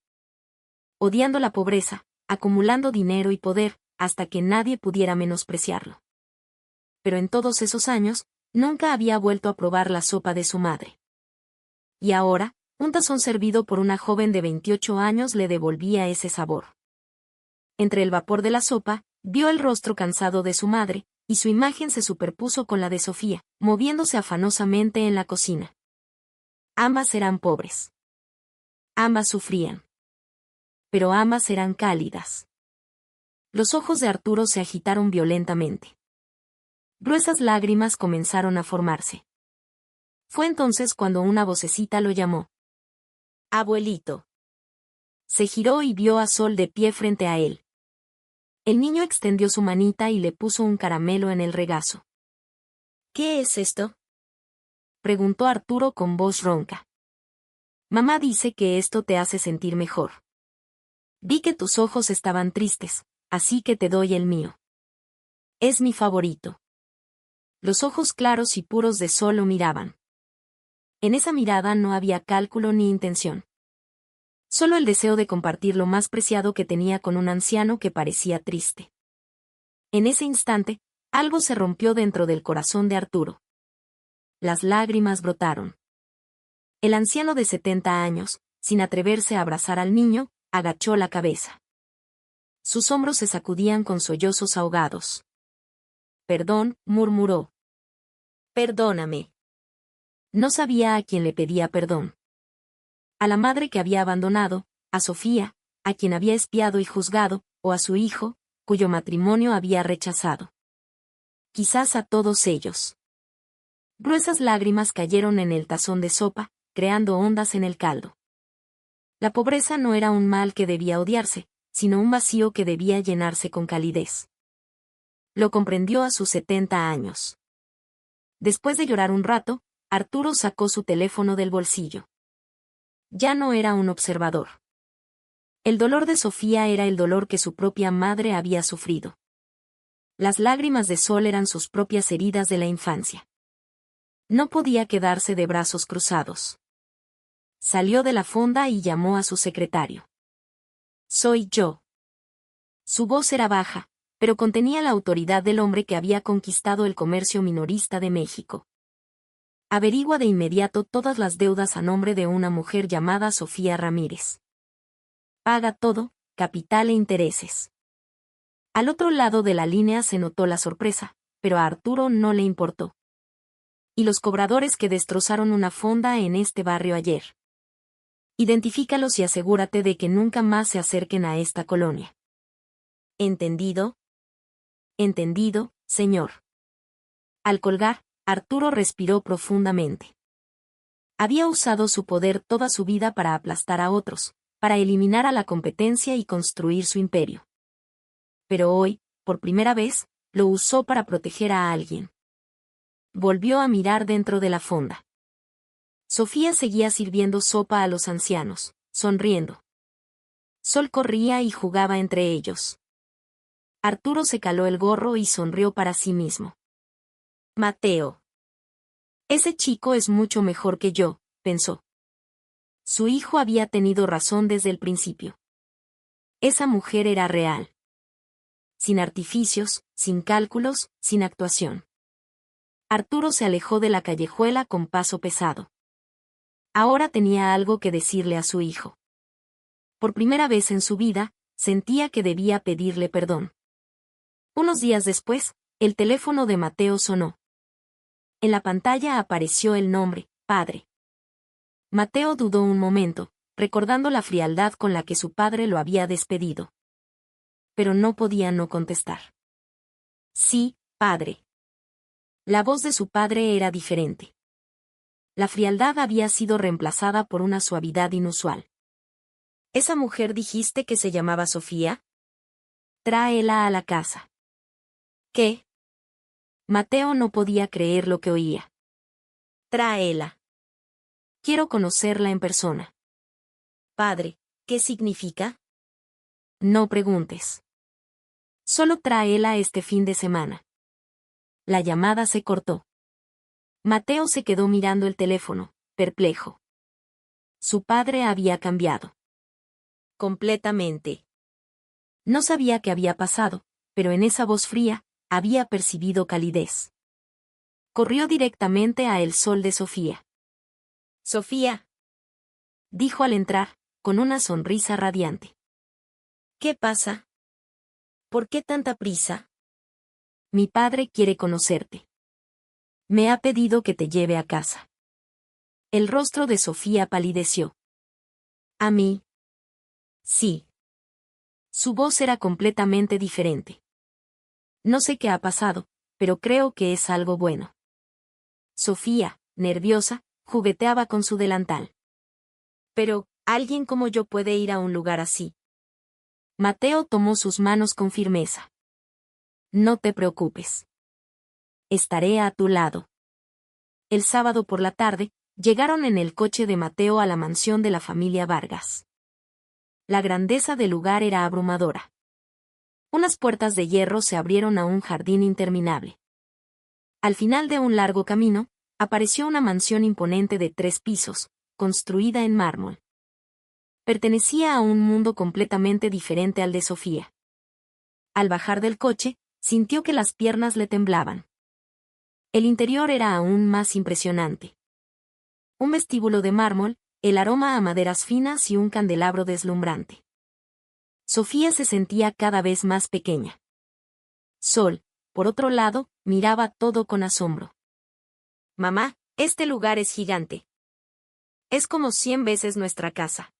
Odiando la pobreza, acumulando dinero y poder, hasta que nadie pudiera menospreciarlo. Pero en todos esos años, nunca había vuelto a probar la sopa de su madre. Y ahora, un tazón servido por una joven de 28 años le devolvía ese sabor. Entre el vapor de la sopa, vio el rostro cansado de su madre, y su imagen se superpuso con la de Sofía, moviéndose afanosamente en la cocina. Ambas eran pobres. Ambas sufrían. Pero ambas eran cálidas. Los ojos de Arturo se agitaron violentamente. Gruesas lágrimas comenzaron a formarse. Fue entonces cuando una vocecita lo llamó. Abuelito. Se giró y vio a Sol de pie frente a él. El niño extendió su manita y le puso un caramelo en el regazo. ¿Qué es esto?, preguntó Arturo con voz ronca. Mamá dice que esto te hace sentir mejor. Vi que tus ojos estaban tristes, así que te doy el mío. Es mi favorito. Los ojos claros y puros de Sol lo miraban. En esa mirada no había cálculo ni intención. Solo el deseo de compartir lo más preciado que tenía con un anciano que parecía triste. En ese instante, algo se rompió dentro del corazón de Arturo. Las lágrimas brotaron. El anciano de 70 años, sin atreverse a abrazar al niño, agachó la cabeza. Sus hombros se sacudían con sollozos ahogados. Perdón, murmuró. Perdóname. No sabía a quién le pedía perdón. A la madre que había abandonado, a Sofía, a quien había espiado y juzgado, o a su hijo, cuyo matrimonio había rechazado. Quizás a todos ellos. Gruesas lágrimas cayeron en el tazón de sopa, creando ondas en el caldo. La pobreza no era un mal que debía odiarse, sino un vacío que debía llenarse con calidez. Lo comprendió a sus 70 años. Después de llorar un rato, Arturo sacó su teléfono del bolsillo. Ya no era un observador. El dolor de Sofía era el dolor que su propia madre había sufrido. Las lágrimas de Sol eran sus propias heridas de la infancia. No podía quedarse de brazos cruzados. Salió de la fonda y llamó a su secretario. «Soy yo». Su voz era baja, pero contenía la autoridad del hombre que había conquistado el comercio minorista de México. Averigua de inmediato todas las deudas a nombre de una mujer llamada Sofía Ramírez. Paga todo, capital e intereses. Al otro lado de la línea se notó la sorpresa, pero a Arturo no le importó. ¿Y los cobradores que destrozaron una fonda en este barrio ayer? Identifícalos y asegúrate de que nunca más se acerquen a esta colonia. ¿Entendido? Entendido, señor. Al colgar, Arturo respiró profundamente. Había usado su poder toda su vida para aplastar a otros, para eliminar a la competencia y construir su imperio. Pero hoy, por primera vez, lo usó para proteger a alguien. Volvió a mirar dentro de la fonda. Sofía seguía sirviendo sopa a los ancianos, sonriendo. Sol corría y jugaba entre ellos. Arturo se caló el gorro y sonrió para sí mismo. Mateo. Ese chico es mucho mejor que yo, pensó. Su hijo había tenido razón desde el principio. Esa mujer era real. Sin artificios, sin cálculos, sin actuación. Arturo se alejó de la callejuela con paso pesado. Ahora tenía algo que decirle a su hijo. Por primera vez en su vida, sentía que debía pedirle perdón. Unos días después, el teléfono de Mateo sonó. En la pantalla apareció el nombre, padre. Mateo dudó un momento, recordando la frialdad con la que su padre lo había despedido. Pero no podía no contestar. Sí, padre. La voz de su padre era diferente. La frialdad había sido reemplazada por una suavidad inusual. ¿Esa mujer dijiste que se llamaba Sofía? Tráela a la casa. ¿Qué? Mateo no podía creer lo que oía. Tráela. Quiero conocerla en persona. Padre, ¿qué significa? No preguntes. Solo tráela este fin de semana. La llamada se cortó. Mateo se quedó mirando el teléfono, perplejo. Su padre había cambiado. Completamente. No sabía qué había pasado, pero en esa voz fría, había percibido calidez. Corrió directamente a el Sol de Sofía. Sofía, dijo al entrar, con una sonrisa radiante. ¿Qué pasa? ¿Por qué tanta prisa? Mi padre quiere conocerte. Me ha pedido que te lleve a casa. El rostro de Sofía palideció. ¿A mí? Sí. Su voz era completamente diferente. No sé qué ha pasado, pero creo que es algo bueno. Sofía, nerviosa, jugueteaba con su delantal. Pero, ¿alguien como yo puede ir a un lugar así? Mateo tomó sus manos con firmeza. No te preocupes. Estaré a tu lado. El sábado por la tarde, llegaron en el coche de Mateo a la mansión de la familia Vargas. La grandeza del lugar era abrumadora. Unas puertas de hierro se abrieron a un jardín interminable. Al final de un largo camino, apareció una mansión imponente de 3 pisos, construida en mármol. Pertenecía a un mundo completamente diferente al de Sofía. Al bajar del coche, sintió que las piernas le temblaban. El interior era aún más impresionante. Un vestíbulo de mármol, el aroma a maderas finas y un candelabro deslumbrante. Sofía se sentía cada vez más pequeña. Sol, por otro lado, miraba todo con asombro. Mamá, este lugar es gigante. Es como 100 veces nuestra casa.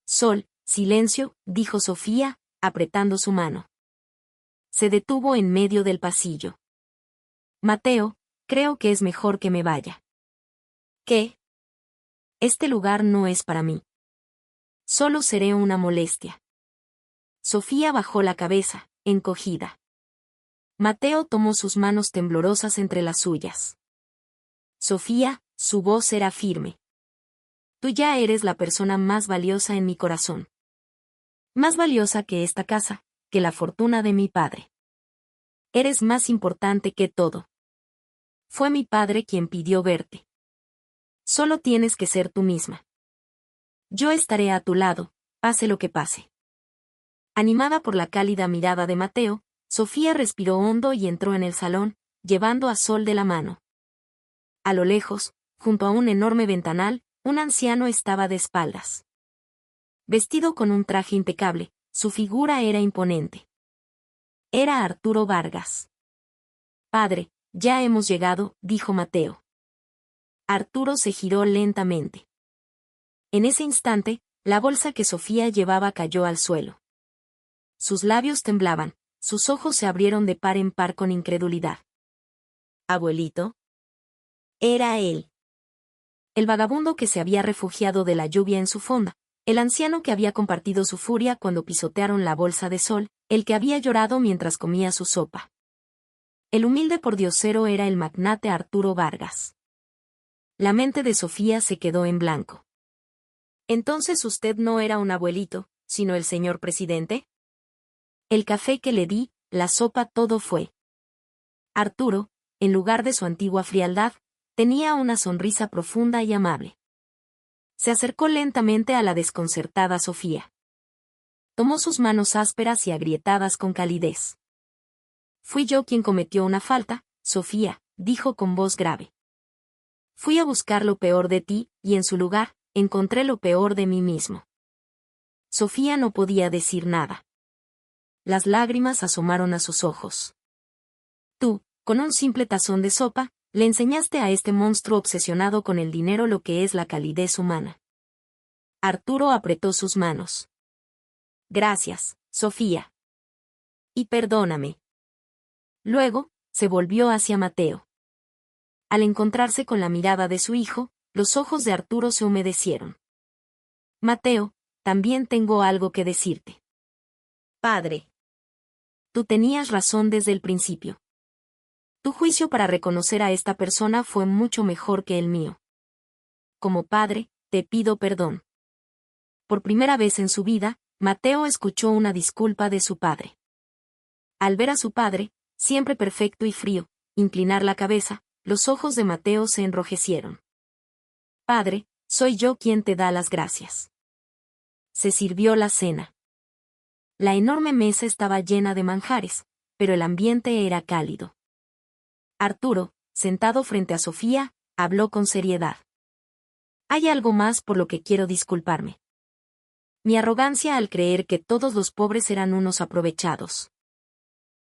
Sol, silencio, dijo Sofía, apretando su mano. Se detuvo en medio del pasillo. Mateo, creo que es mejor que me vaya. ¿Qué? Este lugar no es para mí. Solo seré una molestia. Sofía bajó la cabeza, encogida. Mateo tomó sus manos temblorosas entre las suyas. Sofía, su voz era firme. Tú ya eres la persona más valiosa en mi corazón. Más valiosa que esta casa, que la fortuna de mi padre. Eres más importante que todo. Fue mi padre quien pidió verte. Solo tienes que ser tú misma. Yo estaré a tu lado, pase lo que pase. Animada por la cálida mirada de Mateo, Sofía respiró hondo y entró en el salón, llevando a Sol de la mano. A lo lejos, junto a un enorme ventanal, un anciano estaba de espaldas. Vestido con un traje impecable, su figura era imponente. Era Arturo Vargas. Padre, ya hemos llegado, dijo Mateo. Arturo se giró lentamente. En ese instante, la bolsa que Sofía llevaba cayó al suelo. Sus labios temblaban, sus ojos se abrieron de par en par con incredulidad. ¿Abuelito? Era él. El vagabundo que se había refugiado de la lluvia en su fonda, el anciano que había compartido su furia cuando pisotearon la bolsa de Sol, el que había llorado mientras comía su sopa. El humilde pordiosero era el magnate Arturo Vargas. La mente de Sofía se quedó en blanco. ¿Entonces usted no era un abuelito, sino el señor presidente? El café que le di, la sopa, todo fue. Arturo, en lugar de su antigua frialdad, tenía una sonrisa profunda y amable. Se acercó lentamente a la desconcertada Sofía. Tomó sus manos ásperas y agrietadas con calidez. Fui yo quien cometió una falta, Sofía, dijo con voz grave. Fui a buscar lo peor de ti, y en su lugar, encontré lo peor de mí mismo. Sofía no podía decir nada. Las lágrimas asomaron a sus ojos. Tú, con un simple tazón de sopa, le enseñaste a este monstruo obsesionado con el dinero lo que es la calidez humana. Arturo apretó sus manos. Gracias, Sofía. Y perdóname. Luego, se volvió hacia Mateo. Al encontrarse con la mirada de su hijo, los ojos de Arturo se humedecieron. Mateo, también tengo algo que decirte. Padre. Tú tenías razón desde el principio. Tu juicio para reconocer a esta persona fue mucho mejor que el mío. Como padre, te pido perdón. Por primera vez en su vida, Mateo escuchó una disculpa de su padre. Al ver a su padre, siempre perfecto y frío, inclinar la cabeza, los ojos de Mateo se enrojecieron. Padre, soy yo quien te da las gracias. Se sirvió la cena. La enorme mesa estaba llena de manjares, pero el ambiente era cálido. Arturo, sentado frente a Sofía, habló con seriedad. Hay algo más por lo que quiero disculparme. Mi arrogancia al creer que todos los pobres eran unos aprovechados.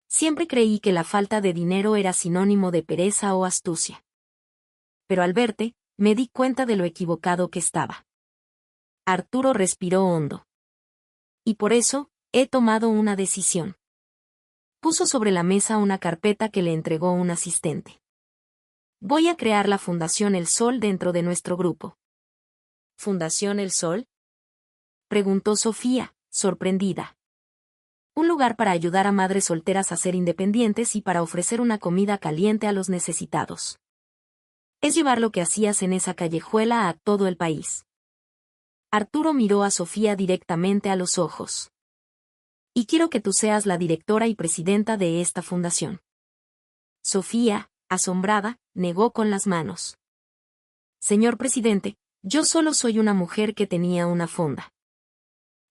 Siempre creí que la falta de dinero era sinónimo de pereza o astucia. Pero al verte, me di cuenta de lo equivocado que estaba. Arturo respiró hondo. Y por eso, he tomado una decisión. Puso sobre la mesa una carpeta que le entregó un asistente. Voy a crear la Fundación El Sol dentro de nuestro grupo. ¿Fundación El Sol? Preguntó Sofía, sorprendida. Un lugar para ayudar a madres solteras a ser independientes y para ofrecer una comida caliente a los necesitados. Es llevar lo que hacías en esa callejuela a todo el país. Arturo miró a Sofía directamente a los ojos. Y quiero que tú seas la directora y presidenta de esta fundación. Sofía, asombrada, negó con las manos. Señor presidente, yo solo soy una mujer que tenía una fonda.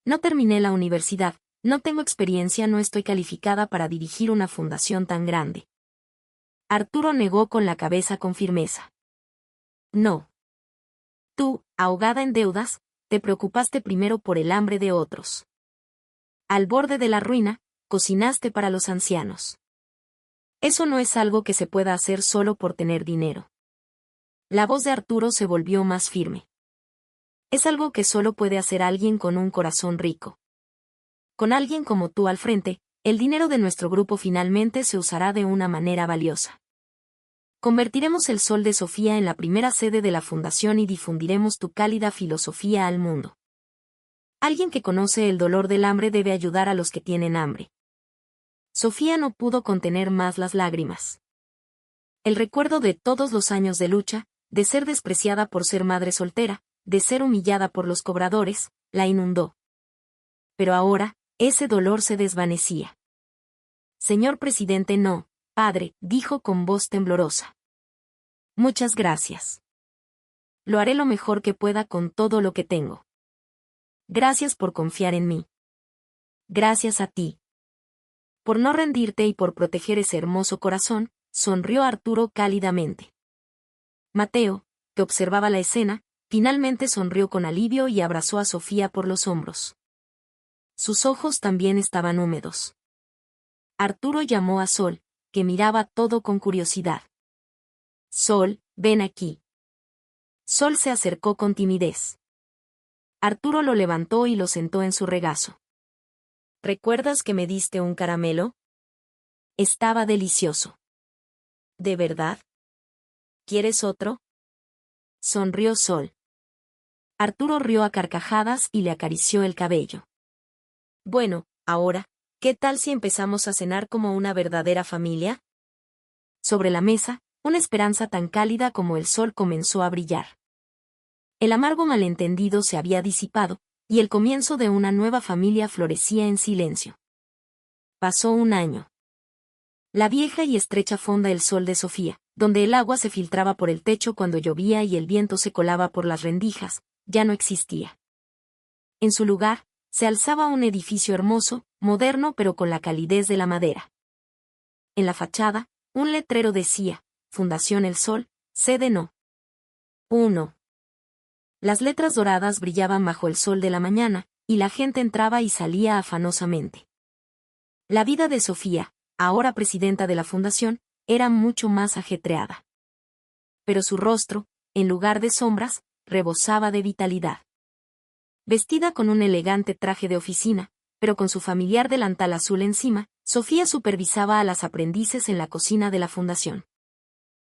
No terminé la universidad, no tengo experiencia, no estoy calificada para dirigir una fundación tan grande. Arturo negó con la cabeza con firmeza. No. Tú, ahogada en deudas, te preocupaste primero por el hambre de otros. Al borde de la ruina, cocinaste para los ancianos. Eso no es algo que se pueda hacer solo por tener dinero. La voz de Arturo se volvió más firme. Es algo que solo puede hacer alguien con un corazón rico. Con alguien como tú al frente, el dinero de nuestro grupo finalmente se usará de una manera valiosa. Convertiremos el Sol de Sofía en la primera sede de la Fundación y difundiremos tu cálida filosofía al mundo. Alguien que conoce el dolor del hambre debe ayudar a los que tienen hambre. Sofía no pudo contener más las lágrimas. El recuerdo de todos los años de lucha, de ser despreciada por ser madre soltera, de ser humillada por los cobradores, la inundó. Pero ahora, ese dolor se desvanecía. Señor presidente, no, padre, dijo con voz temblorosa. Muchas gracias. Lo haré lo mejor que pueda con todo lo que tengo. Gracias por confiar en mí. Gracias a ti. Por no rendirte y por proteger ese hermoso corazón, sonrió Arturo cálidamente. Mateo, que observaba la escena, finalmente sonrió con alivio y abrazó a Sofía por los hombros. Sus ojos también estaban húmedos. Arturo llamó a Sol, que miraba todo con curiosidad. Sol, ven aquí. Sol se acercó con timidez. Arturo lo levantó y lo sentó en su regazo. ¿Recuerdas que me diste un caramelo? Estaba delicioso. ¿De verdad? ¿Quieres otro? Sonrió Sol. Arturo rió a carcajadas y le acarició el cabello. Bueno, ahora, ¿qué tal si empezamos a cenar como una verdadera familia? Sobre la mesa, una esperanza tan cálida como el sol comenzó a brillar. El amargo malentendido se había disipado, y el comienzo de una nueva familia florecía en silencio. Pasó un año. La vieja y estrecha fonda El Sol de Sofía, donde el agua se filtraba por el techo cuando llovía y el viento se colaba por las rendijas, ya no existía. En su lugar, se alzaba un edificio hermoso, moderno pero con la calidez de la madera. En la fachada, un letrero decía, Fundación El Sol, sede No. 1. Las letras doradas brillaban bajo el sol de la mañana, y la gente entraba y salía afanosamente. La vida de Sofía, ahora presidenta de la fundación, era mucho más ajetreada. Pero su rostro, en lugar de sombras, rebosaba de vitalidad. Vestida con un elegante traje de oficina, pero con su familiar delantal azul encima, Sofía supervisaba a las aprendices en la cocina de la fundación.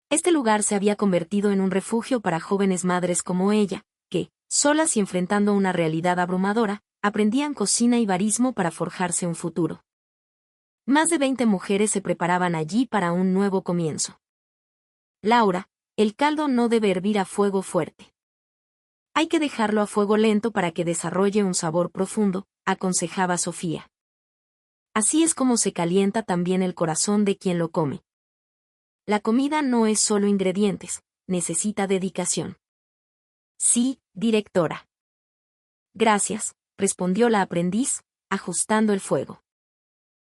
Este lugar se había convertido en un refugio para jóvenes madres como ella, que, solas y enfrentando una realidad abrumadora, aprendían cocina y barismo para forjarse un futuro. Más de 20 mujeres se preparaban allí para un nuevo comienzo. Laura, el caldo no debe hervir a fuego fuerte. Hay que dejarlo a fuego lento para que desarrolle un sabor profundo, aconsejaba Sofía. Así es como se calienta también el corazón de quien lo come. La comida no es solo ingredientes, necesita dedicación. Sí, directora. Gracias, respondió la aprendiz, ajustando el fuego.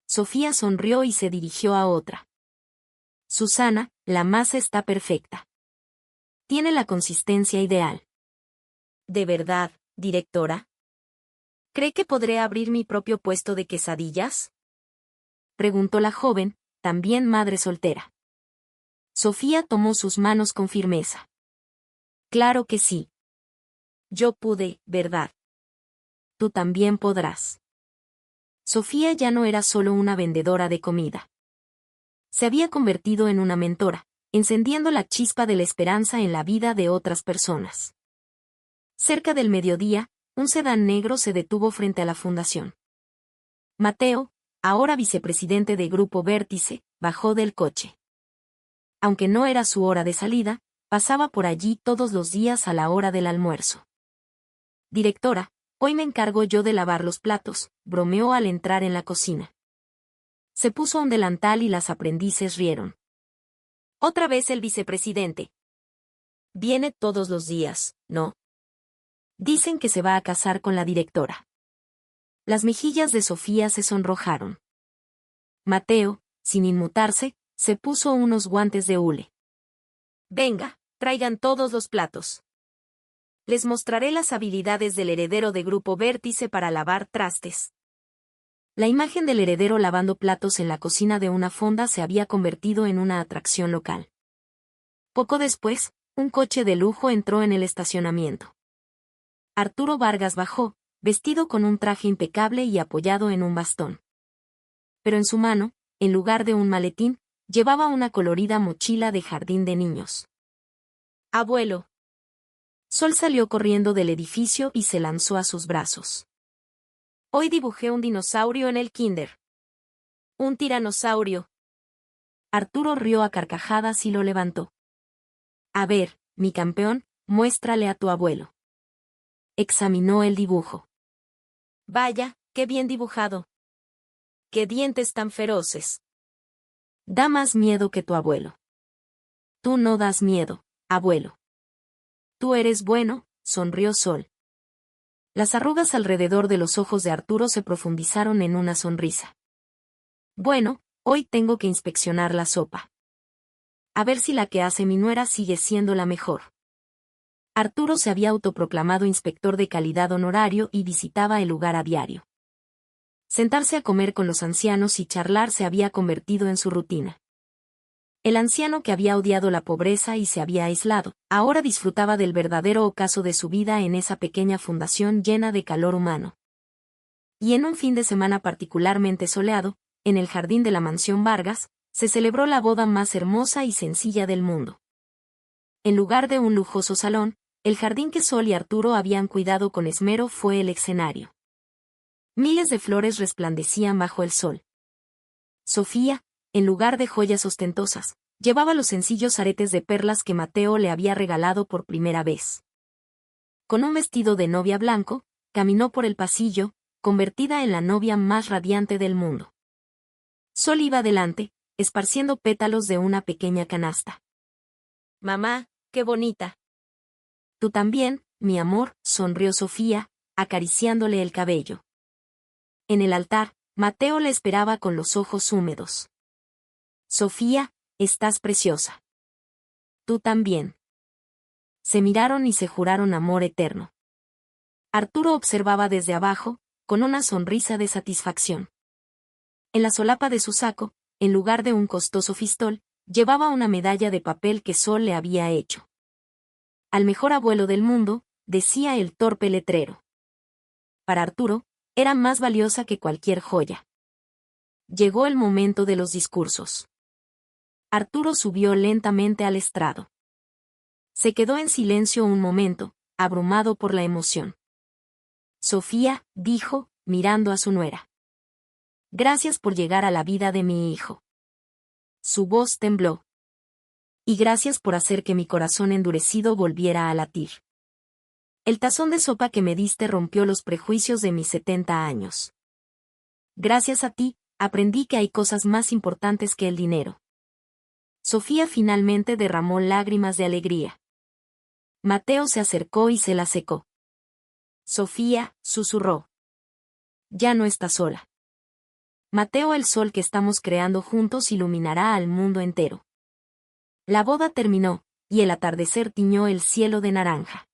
Sofía sonrió y se dirigió a otra. Susana, la masa está perfecta. Tiene la consistencia ideal. ¿De verdad, directora? ¿Cree que podré abrir mi propio puesto de quesadillas? Preguntó la joven, también madre soltera. Sofía tomó sus manos con firmeza. Claro que sí. Yo pude, ¿verdad? Tú también podrás. Sofía ya no era solo una vendedora de comida. Se había convertido en una mentora, encendiendo la chispa de la esperanza en la vida de otras personas. Cerca del mediodía, un sedán negro se detuvo frente a la fundación. Mateo, ahora vicepresidente de Grupo Vértice, bajó del coche. Aunque no era su hora de salida, pasaba por allí todos los días a la hora del almuerzo. Directora, hoy me encargo yo de lavar los platos, bromeó al entrar en la cocina. Se puso un delantal y las aprendices rieron. Otra vez el vicepresidente. Viene todos los días, ¿no? Dicen que se va a casar con la directora. Las mejillas de Sofía se sonrojaron. Mateo, sin inmutarse, se puso unos guantes de hule. Venga, traigan todos los platos. Les mostraré las habilidades del heredero de Grupo Vértice para lavar trastes. La imagen del heredero lavando platos en la cocina de una fonda se había convertido en una atracción local. Poco después, un coche de lujo entró en el estacionamiento. Arturo Vargas bajó, vestido con un traje impecable y apoyado en un bastón. pero en su mano, en lugar de un maletín, llevaba una colorida mochila de jardín de niños. «Abuelo». Sol salió corriendo del edificio y se lanzó a sus brazos. «Hoy dibujé un dinosaurio en el kinder». «Un tiranosaurio». Arturo rió a carcajadas y lo levantó. «A ver, mi campeón, muéstrale a tu abuelo». Examinó el dibujo. «Vaya, qué bien dibujado. ¡Qué dientes tan feroces!». «Da más miedo que tu abuelo». «Tú no das miedo, abuelo». «Tú eres bueno», sonrió Sol. Las arrugas alrededor de los ojos de Arturo se profundizaron en una sonrisa. «Bueno, hoy tengo que inspeccionar la sopa. A ver si la que hace mi nuera sigue siendo la mejor». Arturo se había autoproclamado inspector de calidad honorario y visitaba el lugar a diario. Sentarse a comer con los ancianos y charlar se había convertido en su rutina. El anciano que había odiado la pobreza y se había aislado, ahora disfrutaba del verdadero ocaso de su vida en esa pequeña fundación llena de calor humano. Y en un fin de semana particularmente soleado, en el jardín de la mansión Vargas, se celebró la boda más hermosa y sencilla del mundo. En lugar de un lujoso salón, el jardín que Sol y Arturo habían cuidado con esmero fue el escenario. Miles de flores resplandecían bajo el sol. Sofía, en lugar de joyas ostentosas, llevaba los sencillos aretes de perlas que Mateo le había regalado por primera vez. Con un vestido de novia blanco, caminó por el pasillo, convertida en la novia más radiante del mundo. Sol iba delante, esparciendo pétalos de una pequeña canasta. «Mamá, qué bonita». «Tú también, mi amor», sonrió Sofía, acariciándole el cabello. En el altar, Mateo le esperaba con los ojos húmedos. «Sofía, estás preciosa». «Tú también». Se miraron y se juraron amor eterno. Arturo observaba desde abajo, con una sonrisa de satisfacción. En la solapa de su saco, en lugar de un costoso fistol, llevaba una medalla de papel que Sol le había hecho. «Al mejor abuelo del mundo», decía el torpe letrero. Para Arturo, era más valiosa que cualquier joya. Llegó el momento de los discursos. Arturo subió lentamente al estrado. Se quedó en silencio un momento, abrumado por la emoción. «Sofía», dijo, mirando a su nuera. «Gracias por llegar a la vida de mi hijo». Su voz tembló. «Y gracias por hacer que mi corazón endurecido volviera a latir. El tazón de sopa que me diste rompió los prejuicios de mis 70 años. Gracias a ti, aprendí que hay cosas más importantes que el dinero». Sofía finalmente derramó lágrimas de alegría. Mateo se acercó y se las secó. «Sofía», susurró. «Ya no estás sola. Mateo, el sol que estamos creando juntos iluminará al mundo entero». La boda terminó, y el atardecer tiñó el cielo de naranja.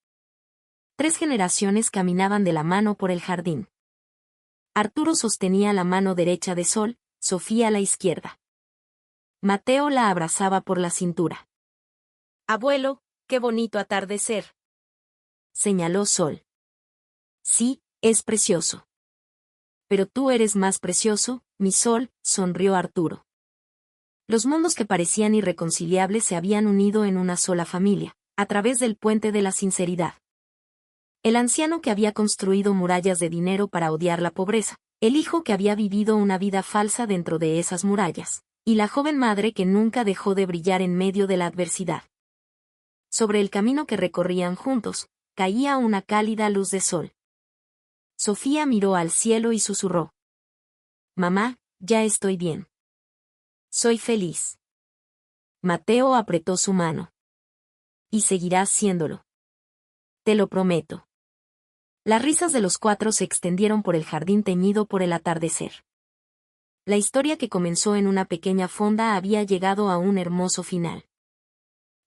3 generaciones caminaban de la mano por el jardín. Arturo sostenía la mano derecha de Sol, Sofía la izquierda. Mateo la abrazaba por la cintura. «Abuelo, qué bonito atardecer», señaló Sol. «Sí, es precioso. Pero tú eres más precioso, mi Sol», sonrió Arturo. Los mundos que parecían irreconciliables se habían unido en una sola familia, a través del puente de la sinceridad. El anciano que había construido murallas de dinero para odiar la pobreza, el hijo que había vivido una vida falsa dentro de esas murallas, y la joven madre que nunca dejó de brillar en medio de la adversidad. Sobre el camino que recorrían juntos, caía una cálida luz de sol. Sofía miró al cielo y susurró. «Mamá, ya estoy bien. Soy feliz». Mateo apretó su mano. «Y seguirás siéndolo. Te lo prometo». Las risas de los 4 se extendieron por el jardín teñido por el atardecer. La historia que comenzó en una pequeña fonda había llegado a un hermoso final.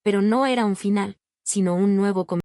Pero no era un final, sino un nuevo comienzo.